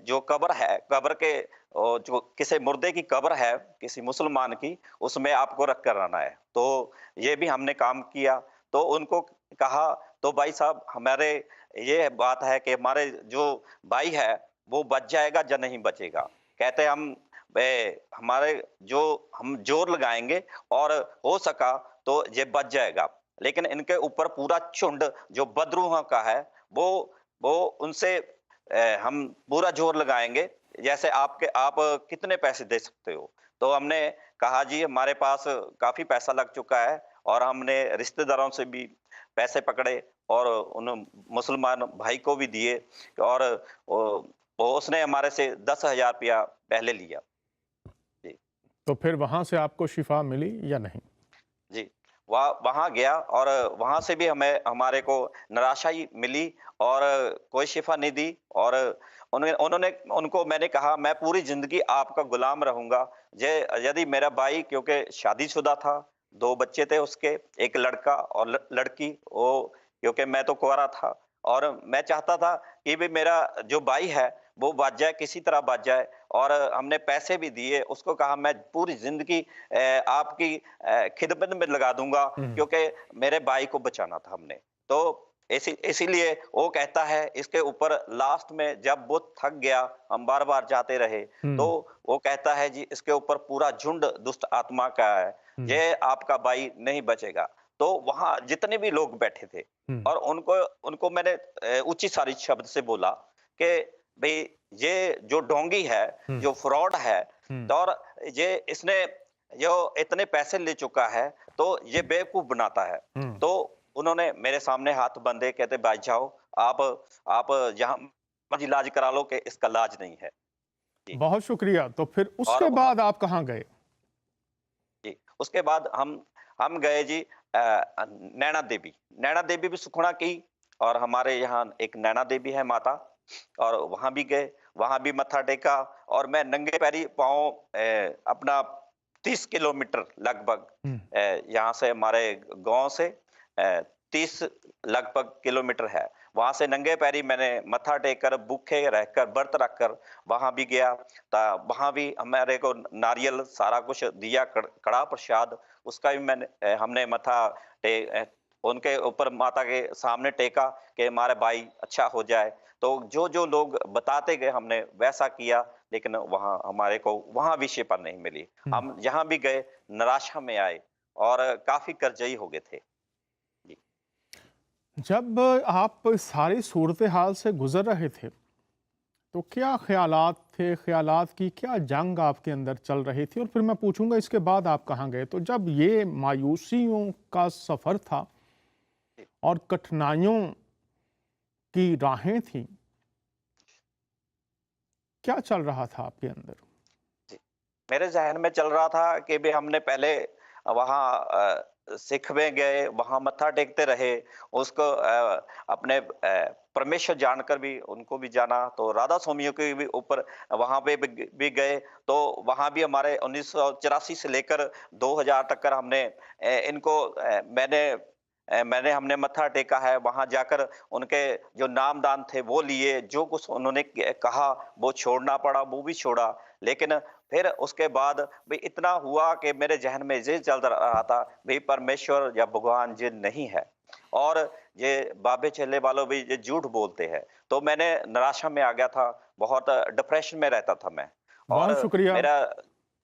जो कब्र है, कब्र के जो किसी मुर्दे की कब्र है किसी मुसलमान की, उसमें आपको रख कर आना है। तो ये भी हमने काम किया। तो उनको कहा, तो भाई साहब हमारे ये बात है कि हमारे जो भाई है वो बच जाएगा या नहीं बचेगा। कहते हम हमारे जो हम जोर लगाएंगे और हो सका तो ये बच जाएगा, लेकिन इनके ऊपर पूरा झुंड जो बदरूह का है, वो उनसे हम पूरा जोर लगाएंगे। जैसे आप कितने पैसे दे सकते हो? तो हमने कहा जी हमारे पास काफी पैसा लग चुका है, और हमने रिश्तेदारों से भी पैसे पकड़े और उन मुसलमान भाई को भी दिए, और वो उसने हमारे से 10,000 रुपया पहले लिया। जी। तो फिर वहाँ से आपको शिफा मिली या नहीं? जी, वहाँ गया और वहाँ से भी हमें हमारे को निराशा ही मिली और कोई शिफ़ा नहीं दी। और उन्होंने उनको मैंने कहा मैं पूरी ज़िंदगी आपका गुलाम रहूँगा। जे यदि मेरा भाई क्योंकि शादीशुदा था, 2 बच्चे थे उसके, 1 लड़का और लड़की, वो क्योंकि मैं तो कुँवारा था, और मैं चाहता था कि भी मेरा जो भाई है वो बच जाए, किसी तरह बच जाए। और हमने पैसे भी दिए, उसको कहा मैं पूरी ज़िंदगी आपकी खिदमत में लगा दूँगा, हुँ। क्योंकि मेरे भाई को बचाना था हमने। तो इसीलिए वो कहता है इसके ऊपर लास्ट में जब वो थक गया, हम बार-बार जाते रहे, तो हुँ, वो कहता है जी इसके ऊपर पूरा झुंड दुष्ट आत्मा का है, हुँ, ये आपका भाई नहीं बचेगा। तो वहाँ जितने भी लोग बैठे थे, हुँ, और उनको उनको मैंने ऊँची सारी शब्द से बोला कि भई ये जो ढोंगी है, हुँ, जो फ्रॉड है, हुँ, तो और ये इसने जो इतने पैसे ले चुका है, तो ये बेवकूफ़ बनाता है। हुँ। तो उन्होंने मेरे सामने हाथ बंधे, कहते भाई जाओ, आप आप जहाँ मर्ज़ी इलाज करा लो कि इसका इलाज नहीं है। जी। बहुत शुक्रिया। तो फिर और उसके वहाँ बाद आप कहाँ गए? जी, उसके बाद हम गए जी नैना देवी। नैना देवी भी सुखना की, और हमारे यहाँ एक नैना देवी है माता, और वहाँ भी गए, वहाँ भी मत्था टेका। और मैं नंगे पैरी पाँव अपना 30 किलोमीटर लगभग हुँ, यहाँ से हमारे गाँव से 30 लगभग किलोमीटर है। वहाँ से नंगे पैरी मैंने मत्था टेक कर, भूखे रहकर, व्रत रखकर वहाँ भी गया। वहाँ भी हमारे को नारियल सारा कुछ दिया, कड़ा प्रसाद, उसका भी हमने मत्था उनके ऊपर माता के सामने टेका कि हमारे भाई अच्छा हो जाए। तो जो लोग बताते गए हमने वैसा किया, लेकिन वहाँ हमारे को वहाँ भी शिफा नहीं मिली। हुँ। हम जहाँ भी गए निराशा में आए और काफी कर्जई हो गए थे। जी। जब आप इस सारी सूरत-ए-हाल से गुज़र रहे थे, तो क्या ख़्यालात थे? ख़्यालात की क्या जंग आपके अंदर चल रही थी? और फिर मैं पूछूँगा इसके बाद आप कहाँ गए? तो जब ये मायूसियों का सफ़र था जी। और कठिनाइयों की राहें थीं, क्या चल रहा था आपके अंदर? जी। मेरे ज़हन में चल रहा था कि भई हमने पहले वहाँ सिख में गए, वहाँ मत्था टेकते रहे, उसको अपने परमेश्वर जानकर भी उनको भी जाना, तो राधा स्वामियों के भी ऊपर वहाँ पे भी गए, तो वहाँ भी हमारे 1984 से लेकर 2000 तक कर हमने इनको मैंने हमने मत्था टेका है, वहाँ जाकर उनके जो नामदान थे वो लिए, जो कुछ उन्होंने कहा वो छोड़ना पड़ा, वो भी छोड़ा। लेकिन फिर उसके बाद भी इतना हुआ कि मेरे ज़हन में ये चल रहा था, भई परमेश्वर या भगवान ये नहीं है, और ये बाबे चेले वालों भी ये झूठ बोलते हैं। तो मैंने निराशा में आ गया था, बहुत डिप्रेशन में रहता था मैं। और बहुत शुक्रिया। मेरा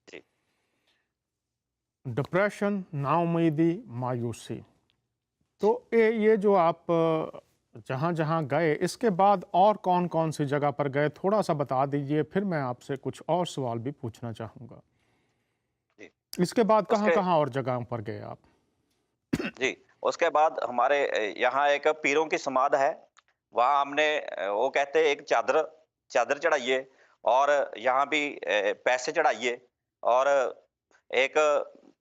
जी, डिप्रेशन, नाउम्मीदी, मायूसी। तो ये जो आप जहाँ जहाँ गए, इसके बाद और कौन कौन सी जगह पर गए, थोड़ा सा बता दीजिए, फिर मैं आपसे कुछ और सवाल भी पूछना चाहूँगा। जी। इसके बाद कहाँ उसके कहाँ और जगहों पर गए आप? जी, उसके बाद हमारे यहाँ एक पीरों की समाध है। वहाँ हमने वो कहते हैं एक चादर चादर चढ़ाइए और यहाँ भी पैसे चढ़ाइए और एक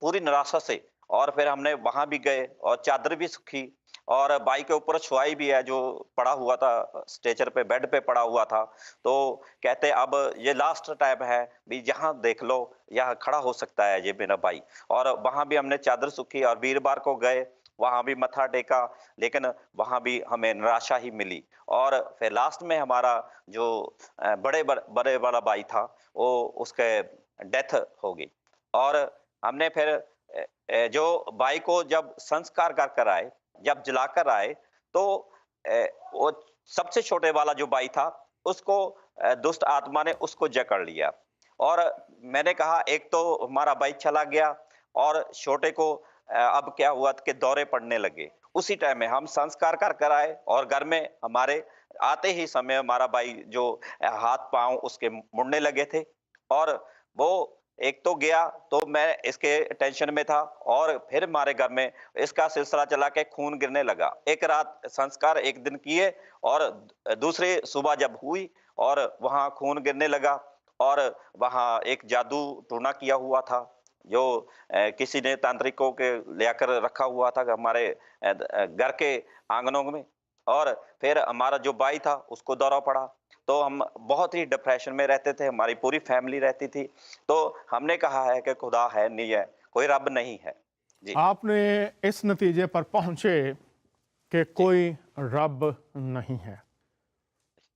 पूरी निराशा से और फिर हमने वहाँ भी गए और चादर भी सूखी और बाई के ऊपर छुआई भी है जो पड़ा हुआ था स्ट्रेचर पे बेड पे पड़ा हुआ था। तो कहते अब ये लास्ट टाइम है, भी जहाँ देख लो यहाँ खड़ा हो सकता है ये मेरा भाई। और वहाँ भी हमने चादर सूखी और वीरवार को गए, वहाँ भी मत्था टेका, लेकिन वहाँ भी हमें निराशा ही मिली। और फिर लास्ट में हमारा जो बड़े वाला भाई था, वो उसके डेथ हो गई। और हमने फिर जो भाई को जब संस्कार कर आए, जब जलाकर आए, तो वो सबसे छोटे वाला जो भाई था, उसको दुष्ट आत्मा ने उसको जकड़ लिया। और मैंने कहा एक तो हमारा भाई चला गया और छोटे को अब क्या हुआ कि दौरे पड़ने लगे। उसी टाइम में हम संस्कार कर आए और घर में हमारे आते ही समय हमारा भाई जो हाथ पांव उसके मुड़ने लगे थे और वो एक तो गया तो मैं इसके टेंशन में था और फिर हमारे घर में इसका सिलसिला चला के खून गिरने लगा। एक रात संस्कार एक दिन किए और दूसरी सुबह जब हुई और वहां खून गिरने लगा और वहां एक जादू टूना किया हुआ था जो किसी ने तांत्रिकों के लेकर रखा हुआ था हमारे घर के आंगनों में। और फिर हमारा जो भाई था उसको दौरा पड़ा, तो हम बहुत ही डिप्रेशन में रहते थे, हमारी पूरी फैमिली रहती थी। तो हमने कहा है कि खुदा है नहीं है, कोई रब नहीं है। जी। आपने इस नतीजे पर पहुंचे कि जी। कोई रब नहीं है।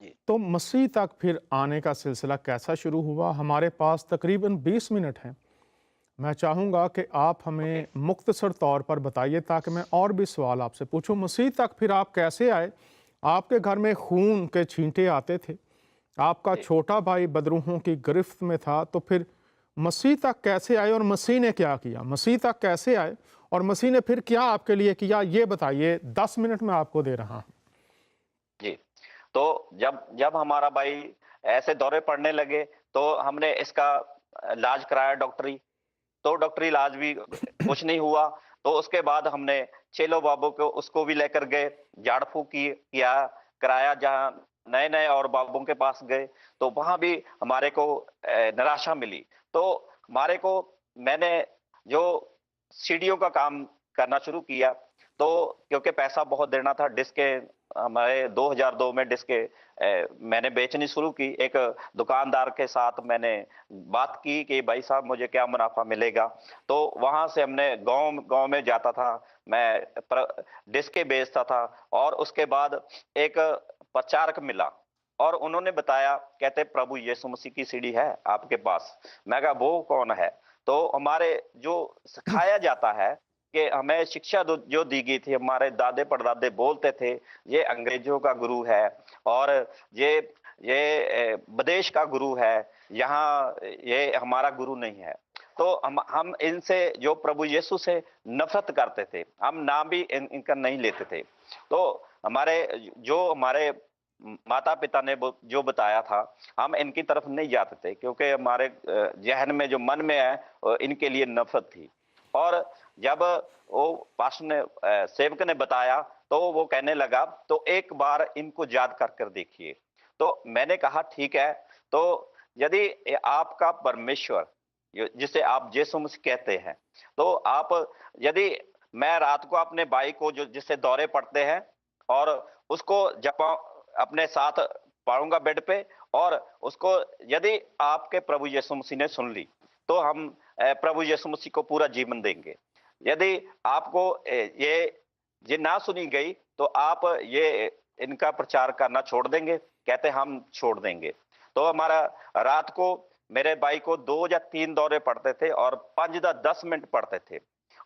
जी। तो मसीह तक फिर आने का सिलसिला कैसा शुरू हुआ? हमारे पास तकरीबन 20 मिनट हैं। मैं चाहूँगा कि आप ओके। हमें मुख्तसर तौर पर बताइए ताकि मैं और भी सवाल आपसे पूछूं। मसीह तक फिर आप कैसे आए? आपके घर में खून के छींटे आते थे, आपका जी। छोटा भाई बदरूहों की गिरफ्त में था, तो फिर मसीह तक कैसे आए और मसीह ने क्या किया? मसीह तक कैसे आए और मसीह ने फिर क्या आपके लिए किया, ये बताइए। 10 मिनट में आपको दे रहा हूँ। जी। तो जब जब हमारा भाई ऐसे दौरे पड़ने लगे तो हमने इसका इलाज कराया डॉक्टरी, तो डॉक्टरी इलाज भी कुछ नहीं हुआ। तो उसके बाद हमने चेलो बाबू को उसको भी लेकर गए, झाड़ फूक किया कराया, जहाँ नए नए और बाबों के पास गए तो वहां भी हमारे को निराशा मिली। तो हमारे को मैंने जो सीढ़ियों का काम करना शुरू किया, तो क्योंकि पैसा बहुत देना था, डिस्के हमारे 2002 में डिस्के मैंने बेचनी शुरू की। एक दुकानदार के साथ मैंने बात की कि भाई साहब मुझे क्या मुनाफा मिलेगा। तो वहां से हमने गांव गांव में जाता था, मैं डिस्के बेचता था। और उसके बाद एक प्रचारक मिला और उन्होंने बताया, कहते प्रभु यीशु मसीह की सीढ़ी है आपके पास। मैं कहा वो कौन है? तो हमारे जो सिखाया जाता है कि हमें शिक्षा जो दी गई थी, हमारे दादे परदादे बोलते थे ये अंग्रेजों का गुरु है और ये विदेश का गुरु है, यहाँ ये हमारा गुरु नहीं है। तो हम इनसे जो प्रभु यीशु से नफरत करते थे, हम नाम भी इनका नहीं लेते थे। तो हमारे माता पिता ने जो बताया था, हम इनकी तरफ नहीं जाते थे क्योंकि हमारे जहन में जो मन में है इनके लिए नफरत थी। और जब वो पास्टर ने सेवक ने बताया तो वो कहने लगा तो एक बार इनको याद कर देखिए। तो मैंने कहा ठीक है। तो यदि आपका परमेश्वर जिसे आप यीशु मसीह कहते हैं, तो आप यदि मैं रात को अपने भाई को जो जिससे दौरे पड़ते हैं और उसको जब अपने साथ पाऊंगा बेड पे और उसको यदि आपके प्रभु यीशु मसीह ने सुन ली तो हम प्रभु यीशु मसीह को पूरा जीवन देंगे। यदि आपको ये ना सुनी गई तो आप ये इनका प्रचार करना छोड़ देंगे? कहते हम छोड़ देंगे। तो हमारा रात को मेरे भाई को 2 या 3 दौरे पड़ते थे और 5 या 10 मिनट पड़ते थे।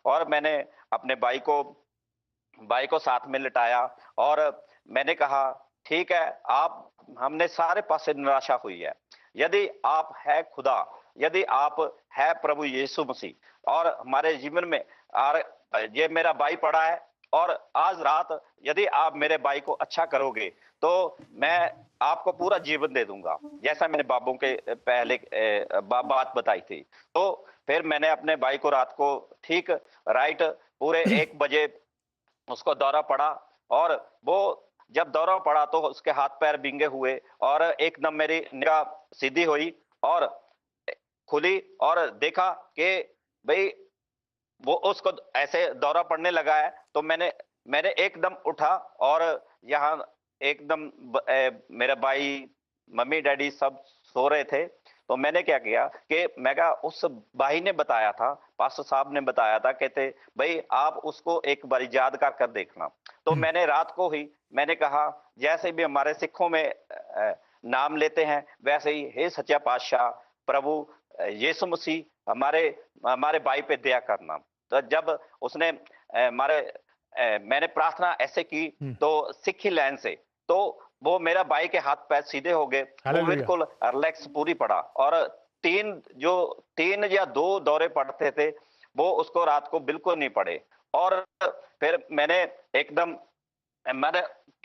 और मैंने अपने भाई को साथ में लिटाया और मैंने कहा ठीक है, आप हमने सारे पासे निराशा हुई है। यदि आप है खुदा, यदि आप है प्रभु यीशु मसीह और हमारे जीवन में और ये मेरा भाई पड़ा है और आज रात यदि आप मेरे भाई को अच्छा करोगे तो मैं आपको पूरा जीवन दे दूंगा, जैसा मैंने बाबू के पहले बात बताई थी। तो फिर मैंने अपने भाई को रात को ठीक राइट पूरे 1 बजे उसको दौरा पड़ा, और वो जब दौरा पड़ा तो उसके हाथ पैर भींगे हुए और एकदम मेरी निगाह सीधी हुई और खुली और देखा कि भाई वो उसको ऐसे दौरा पड़ने लगा है। तो मैंने एकदम उठा और यहाँ एकदम मेरा भाई, मम्मी डैडी सब सो रहे थे। तो मैंने क्या किया कि मैं कहा, उस भाई ने बताया था, पास्टर साहब ने बताया था, कहते भाई आप उसको एक बार याद कर देखना। तो मैंने रात को ही मैंने कहा, जैसे भी हमारे सिखों में नाम लेते हैं वैसे ही, हे सच्चा पातशाह प्रभु यीशु मसीह हमारे भाई पे दया करना। तो जब उसने मैंने प्रार्थना ऐसे की तो सिखी लाइन से, तो वो मेरा भाई के हाथ पैर सीधे हो गए, वो बिल्कुल रिलैक्स पूरी पड़ा। और 3 या 2 दौरे पड़ते थे वो उसको रात को बिल्कुल नहीं पड़े। और फिर मैंने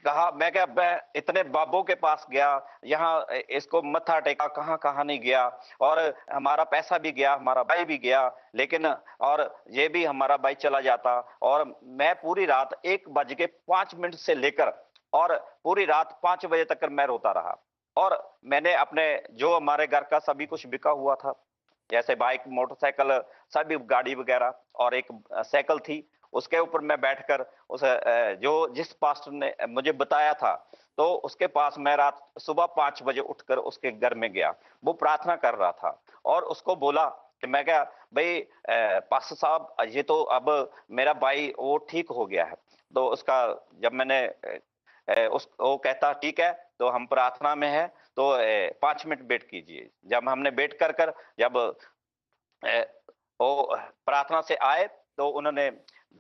कहा, मैं इतने बाबों के पास गया, यहाँ इसको मत्था टेका, कहाँ नहीं गया, और हमारा पैसा भी गया, हमारा भाई भी गया, लेकिन और ये भी हमारा भाई चला जाता। और मैं पूरी रात 1:05 से लेकर और पूरी रात 5 बजे तक मैं रोता रहा। और मैंने अपने जो हमारे घर का सभी कुछ बिका हुआ था, जैसे बाइक, मोटरसाइकिल, सभी गाड़ी वगैरह, और एक साइकिल थी, उसके ऊपर मैं बैठकर जिस पास्टर ने मुझे बताया था, तो उसके पास मैं सुबह 5 बजे उठकर उसके घर में गया। वो प्रार्थना कर रहा था और उसको बोला कि मैं क्या भाई पास्टर साहब, ये तो अब मेरा भाई वो ठीक हो गया है। तो उसका जब मैंने वो कहता ठीक है, तो हम प्रार्थना में है, तो 5 मिनट वेट कीजिए। जब हमने वेट कर जब वो प्रार्थना से आए तो उन्होंने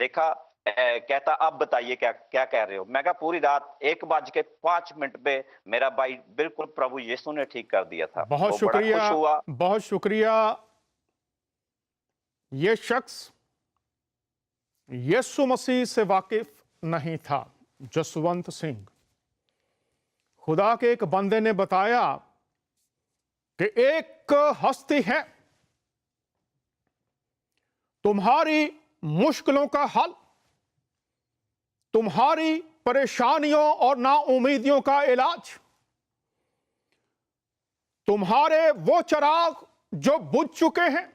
देखा, कहता अब बताइए क्या कह रहे हो। मैं कहा पूरी रात 1:05 पे मेरा भाई बिल्कुल प्रभु यीशु ने ठीक कर दिया था। बहुत शुक्रिया, खुश हुआ। बहुत शुक्रिया। ये शख्स यीशु मसीह से वाकिफ नहीं था। जसवंत सिंह, खुदा के एक बंदे ने बताया कि एक हस्ती है, तुम्हारी मुश्किलों का हल, तुम्हारी परेशानियों और नाउमीदियों का इलाज, तुम्हारे वो चिराग जो बुझ चुके हैं,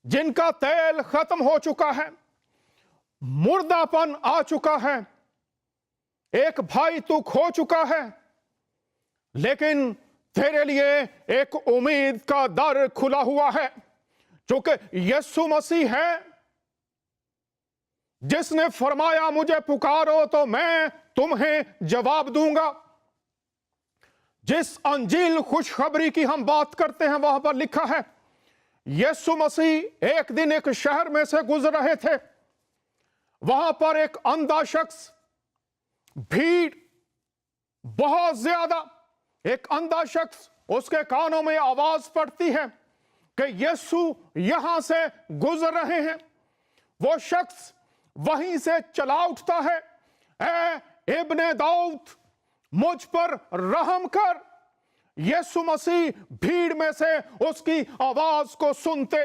जिनका तेल खत्म हो चुका है, मुर्दापन आ चुका है, एक भाई तू खो चुका है, लेकिन तेरे लिए एक उम्मीद का दर खुला हुआ है, जो कि यीशु मसीह है, जिसने फरमाया मुझे पुकारो तो मैं तुम्हें जवाब दूंगा। जिस अंजील खुशखबरी की हम बात करते हैं वहां पर लिखा है, यीशु मसीह एक दिन एक शहर में से गुजर रहे थे। वहां पर एक अंधा शख्स, भीड़ बहुत ज्यादा, एक अंधा शख्स, उसके कानों में आवाज पड़ती है कि यीशु यहां से गुजर रहे हैं। वो शख्स वहीं से चला उठता है, ए इब्ने दाऊद मुझ पर रहम कर। यीशु मसीह भीड़ में से उसकी आवाज को सुनते,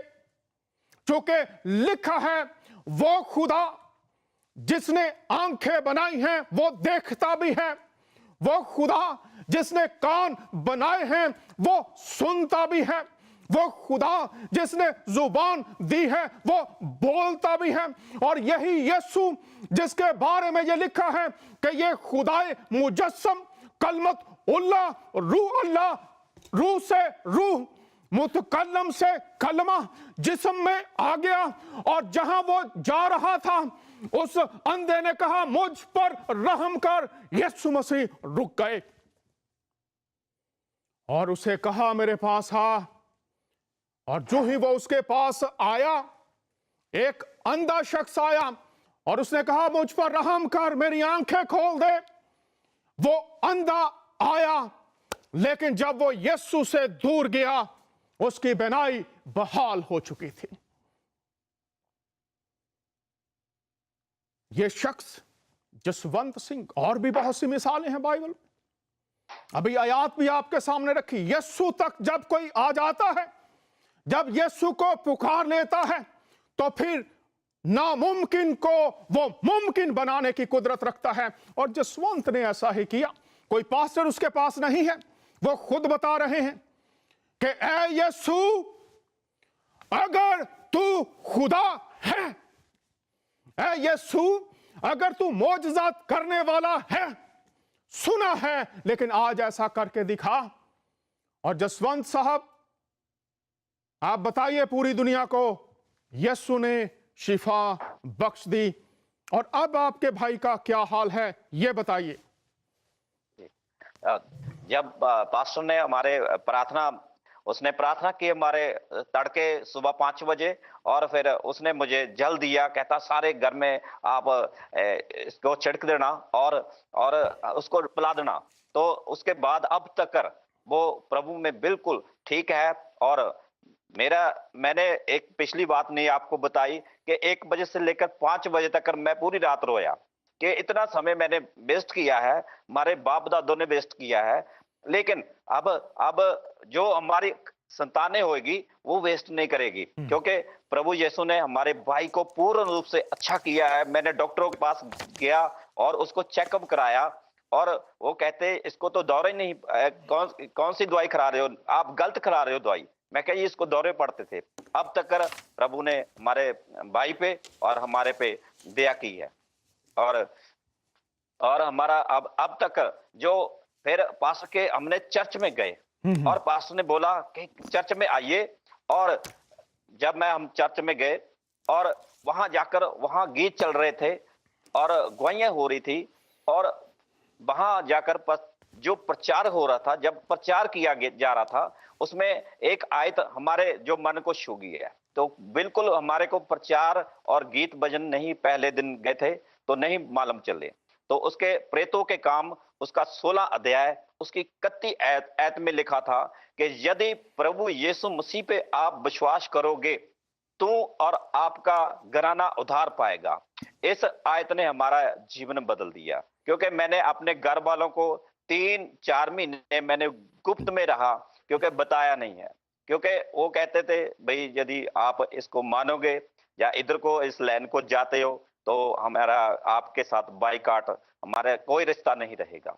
चूंकि लिखा है वो खुदा जिसने आंखें बनाई हैं वो देखता भी है, वो खुदा जिसने कान बनाए हैं वो सुनता भी है, वो खुदा जिसने जुबान दी है वो बोलता भी है। और यही यीशु जिसके बारे में ये लिखा है कि ये खुदाए मुजस्सम, कलमत उल्लाह, रूह अल्लाह, रूह से रूह, मुतकल्लम से कलमा जिस्म में आ गया। और जहां वो जा रहा था उस अंधे ने कहा मुझ पर रहम कर। यीशु मसीह रुक गए और उसे कहा मेरे पास आ। और जो ही वो उसके पास आया, एक अंधा शख्स आया और उसने कहा मुझ पर रहम कर, मेरी आंखें खोल दे। वो अंधा आया, लेकिन जब वो यीशु से दूर गया उसकी बीनाई बहाल हो चुकी थी। ये शख्स जसवंत सिंह, और भी बहुत सी मिसालें हैं बाइबल में। अभी आयात भी आपके सामने रखी। यीशु तक जब कोई आ जाता है, जब यीशु को पुकार लेता है, तो फिर नामुमकिन को वो मुमकिन बनाने की कुदरत रखता है। और जसवंत ने ऐसा ही किया। कोई पास्टर उसके पास नहीं है, वो खुद बता रहे हैं कि ऐ यीशु, अगर तू खुदा है, ऐ यीशु, अगर तू मौजज़ात करने वाला है, सुना है, लेकिन आज ऐसा करके दिखा। और जसवंत साहब, आप बताइए पूरी दुनिया को, यीशु ने शिफा बख्श दी। और अब आपके भाई का क्या हाल है, ये बताइए। जब पास्टर ने हमारे उसने प्रार्थना की हमारे तड़के सुबह 5 बजे, और फिर उसने मुझे जल दिया, कहता सारे घर में आप इसको छिड़क देना और उसको पिला देना। तो उसके बाद अब तक वो प्रभु में बिल्कुल ठीक है। और मैंने एक पिछली बात नहीं आपको बताई कि 1 बजे से लेकर 5 बजे तक मैं पूरी रात रोया कि इतना समय मैंने वेस्ट किया है, हमारे बाप दादों ने वेस्ट किया है, लेकिन अब जो हमारी संतानें होगी वो वेस्ट नहीं करेगी, क्योंकि प्रभु यीशु ने हमारे भाई को पूर्ण रूप से अच्छा किया है। मैंने डॉक्टरों के पास गया और उसको चेकअप कराया, और वो कहते इसको तो दौरे नहीं, कौन सी दवाई खा रहे हो आप, गलत खा रहे हो दवाई। मैं कही इसको दौरे पड़ते थे। अब तक प्रभु ने हमारे भाई पे और हमारे पे दया की है। और हमारा अब तक जो फिर पास्टर के हमने चर्च में गए, और पास्टर ने बोला कि चर्च में आइए। और जब हम चर्च में गए और वहां जाकर वहां गीत चल रहे थे और गवाहियां हो रही थी, और वहां जाकर जो प्रचार हो रहा था, जब प्रचार किया जा रहा था, उसमें एक आयत हमारे जो मन को छू गई है। तो बिल्कुल हमारे को प्रचार और गीत भजन नहीं, पहले दिन गए थे तो नहीं मालूम चले। तो उसके प्रेतों के काम, उसका 16 अध्याय उसकी 31 आयत में लिखा था कि यदि प्रभु यीशु मसीह पे आप विश्वास करोगे तो और आपका घराना उद्धार पाएगा। इस आयत ने हमारा जीवन बदल दिया, क्योंकि मैंने अपने घर वालों को 3-4 महीने मैंने गुप्त में रहा, क्योंकि बताया नहीं है। क्योंकि वो कहते थे भाई यदि आप इसको मानोगे या इधर को इस लाइन को जाते हो तो हमारा आपके साथ बाइकाट, हमारे कोई रिश्ता नहीं रहेगा।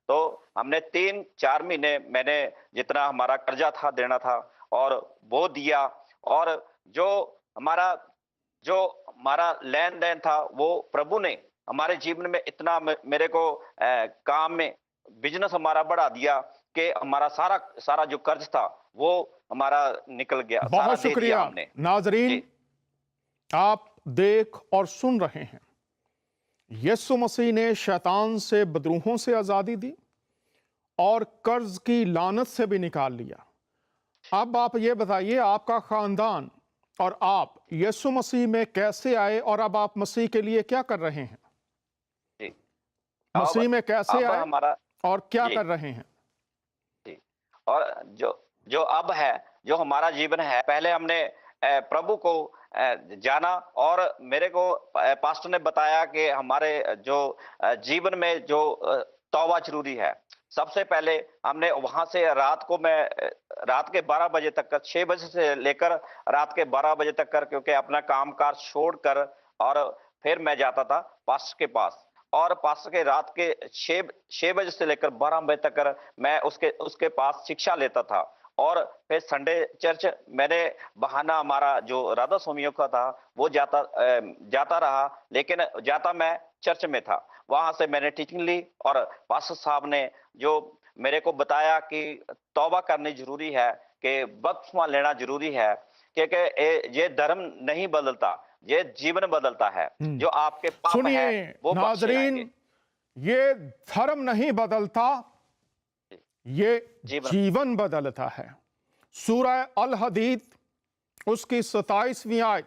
तो हमने 3-4 महीने मैंने जितना हमारा कर्जा था देना था और वो दिया, और जो हमारा लेन देन था वो प्रभु ने हमारे जीवन में इतना मेरे को काम में बिजनेस हमारा बढ़ा दिया कि हमारा सारा जो कर्ज था वो हमारा निकल गया। बहुत शुक्रिया। नाजरीन, आप देख और सुन रहे हैं, यीशु मसीह ने शैतान से, बदरूहों से आजादी दी और कर्ज की लानत से भी निकाल लिया। अब आप ये बताइए, आपका खानदान और आप यीशु मसीह में कैसे आए, और अब आप मसीह के लिए क्या कर रहे हैं? जी, मसीह में कैसे आए हमारा और क्या कर रहे हैं? जी, और जो अब है, जो हमारा जीवन है, पहले हमने प्रभु को जाना, और मेरे को पास्टर ने बताया कि हमारे जो जीवन में जो तौबा जरूरी है। सबसे पहले हमने वहां से रात के 12 बजे तक, 6 बजे से लेकर रात के 12 बजे तक क्योंकि अपना कामकाज छोड़कर, और फिर मैं जाता था पास्टर के पास, और पास्टर के रात के 6 बजे से लेकर 12 बजे तक मैं उसके पास शिक्षा लेता था। और फिर संडे चर्च मैंने बहाना, हमारा जो राधा स्वामियों का था वो जाता रहा, लेकिन जाता मैं चर्च में था। वहां से मैंने टीचिंग ली, और पास्टर साहब ने जो मेरे को बताया कि तौबा करनी जरूरी है, कि बपतिस्मा लेना जरूरी है, क्योंकि ये धर्म नहीं बदलता, ये जीवन बदलता है। जो आपके पाप है वो नाजरीन, ये धर्म नहीं बदलता, ये जीवन बदलता है। सूरह अल हदीद उसकी 27वीं आयत,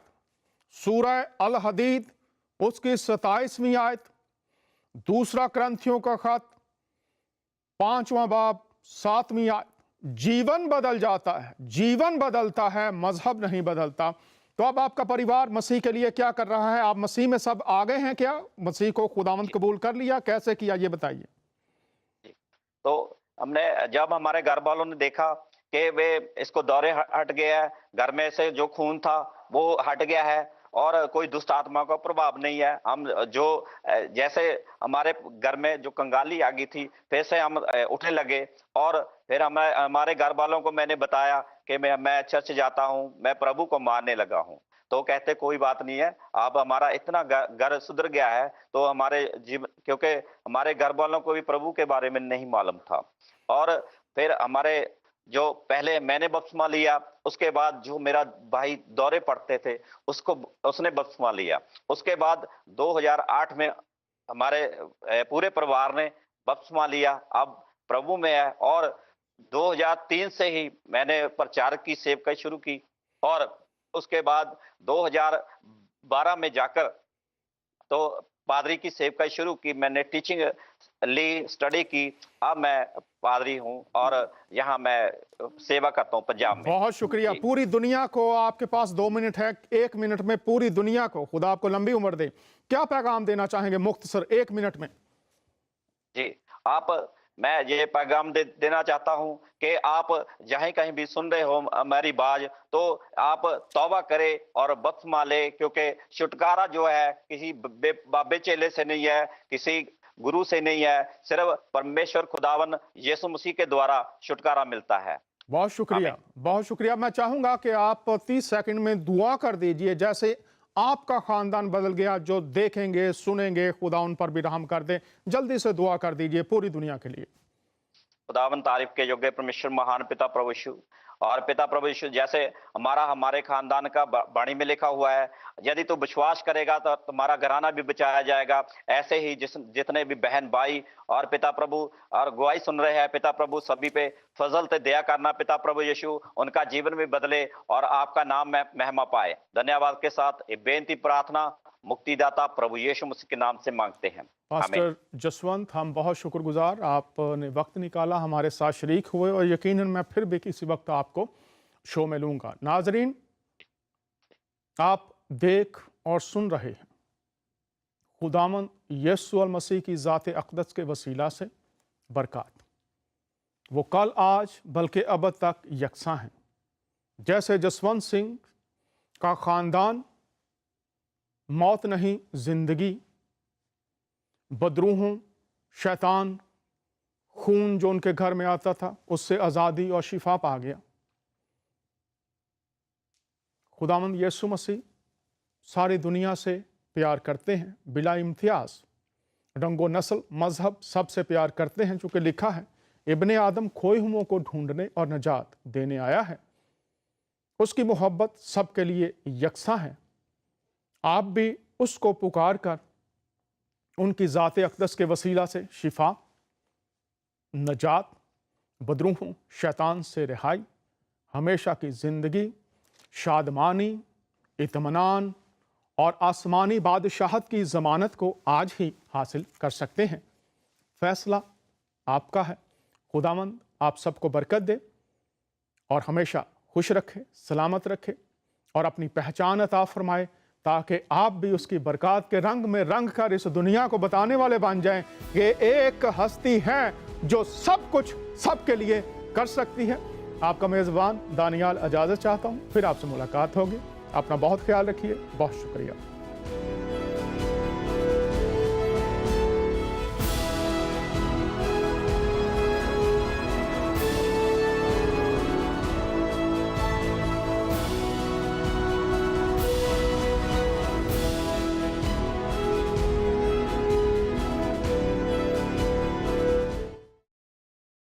सूरह अल हदीद उसकी 27वीं आयत, दूसरा क्रंथियों का खत 5वां बाब 7वीं आयत। जीवन बदल जाता है, जीवन बदलता है, मजहब नहीं बदलता। तो अब आपका परिवार मसीह के लिए क्या कर रहा है? आप मसीह में सब आ गए हैं क्या? मसीह को खुदावंद कबूल कर लिया? कैसे किया ये बताइए। तो हमने जब हमारे घर वालों ने देखा कि वे इसको दौरे हट गया है, घर में से जो खून था वो हट गया है और कोई दुष्ट आत्मा का प्रभाव नहीं है, हम जो जैसे हमारे घर में जो कंगाली आ गई थी फिर से हम उठने लगे। और फिर हमारे घर वालों को मैंने बताया कि मैं चर्च जाता हूँ, मैं प्रभु को मानने लगा हूँ। तो कहते कोई बात नहीं है, आप हमारा इतना घर सुधर गया है तो हमारे जीवन, क्योंकि हमारे घर वालों को भी प्रभु के बारे में नहीं मालूम था। और फिर हमारे जो पहले मैंने बपतिस्मा लिया, उसके बाद जो मेरा भाई दौरे पड़ते थे उसने बपतिस्मा लिया। उसके बाद 2008 में हमारे पूरे परिवार ने बपतिस्मा लिया, अब प्रभु में है। और 2003 से ही मैंने प्रचारक की सेवकाई शुरू की और उसके बाद 2012 में जाकर तो पादरी की सेवकाई शुरू की, मैंने टीचिंग ली, स्टडी की, अब मैं पादरी हूँ और यहाँ मैं सेवा करता हूँ पंजाब में। बहुत शुक्रिया। पूरी दुनिया को, आपके पास 2 मिनट है, 1 मिनट में पूरी दुनिया को, खुदा आपको लंबी उम्र दे, क्या पैगाम देना चाहेंगे मुख्तसर 1 मिनट में? जी, मैं ये पैगाम देना चाहता हूँ कि आप जहाँ कहीं भी सुन रहे हो हमारी बात, तो आप तौबा करें और बपतिस्मा ले, क्योंकि छुटकारा जो है किसी बाबे चेले से नहीं है, किसी गुरु से नहीं है, सिर्फ परमेश्वर खुदावन यीशु मसीह के द्वारा छुटकारा मिलता है। बहुत शुक्रिया, बहुत शुक्रिया। मैं चाहूंगा कि आप 30 सेकंड में दुआ कर दीजिए, जैसे आपका खानदान बदल गया, जो देखेंगे सुनेंगे खुदा उन पर भी रहम कर दे। जल्दी से दुआ कर दीजिए पूरी दुनिया के लिए। खुदावन तारीफ के योग्य परमेश्वर महान पिता प्रभु यीशु, और पिता प्रभु यीशु जैसे हमारे खानदान का वाणी में लिखा हुआ है, यदि तू विश्वास करेगा तो तुम्हारा घराना भी बचाया जाएगा। ऐसे ही जितने भी बहन भाई और पिता प्रभु और गवाही सुन रहे हैं, पिता प्रभु सभी पे फजल ते दया करना पिता प्रभु यीशु, उनका जीवन भी बदले और आपका नाम महिमा पाए। धन्यवाद के साथ ये बेनती प्रार्थना मुक्तिदाता प्रभु यीशु मसीह के नाम से मांगते हैं। पास्टर जसवंत, हम बहुत शुक्रगुजार, आपने वक्त निकाला, हमारे साथ शरीक हुए, और यकीनन मैं फिर भी किसी वक्त आपको शो में लूंगा। नाजरीन, आप देख और सुन रहे हैं खुदामंद यीशु मसीह की ज़ात अक़दस के वसीला से बरक़ात, वो कल आज बल्कि अब तक यकसा हैं। जैसे जसवंत सिंह का ख़ानदान मौत नहीं जिंदगी, बदरूहों, शैतान, खून जो उनके घर में आता था उससे आज़ादी और शिफा पा गया। खुदावंद यीशु मसीह सारी दुनिया से प्यार करते हैं बिला इम्तियाज़, रंगो नस्ल मजहब सबसे प्यार करते हैं, चूँकि लिखा है इब्ने आदम खोए हुओं को ढूंढने और नजात देने आया है। उसकी मोहब्बत सबके लिए यकसा है। आप भी उसको पुकार कर उनकी ज़ात अक़दस के वसीला से शिफा, नजात, बदरूहों, शैतान से रिहाई, हमेशा की ज़िंदगी, शादमानी, इत्मीनान और आसमानी बादशाहत की ज़मानत को आज ही हासिल कर सकते हैं। फैसला आपका है। खुदावंद आप सबको बरकत दे और हमेशा खुश रखे, सलामत रखे और अपनी पहचान अता फरमाए, ताकि आप भी उसकी बरकत के रंग में रंग कर इस दुनिया को बताने वाले बन जाएं कि एक हस्ती है जो सब कुछ सबके लिए कर सकती है। आपका मेज़बान दानियाल इजाज़त चाहता हूँ, फिर आपसे मुलाकात होगी। अपना बहुत ख्याल रखिए। बहुत शुक्रिया।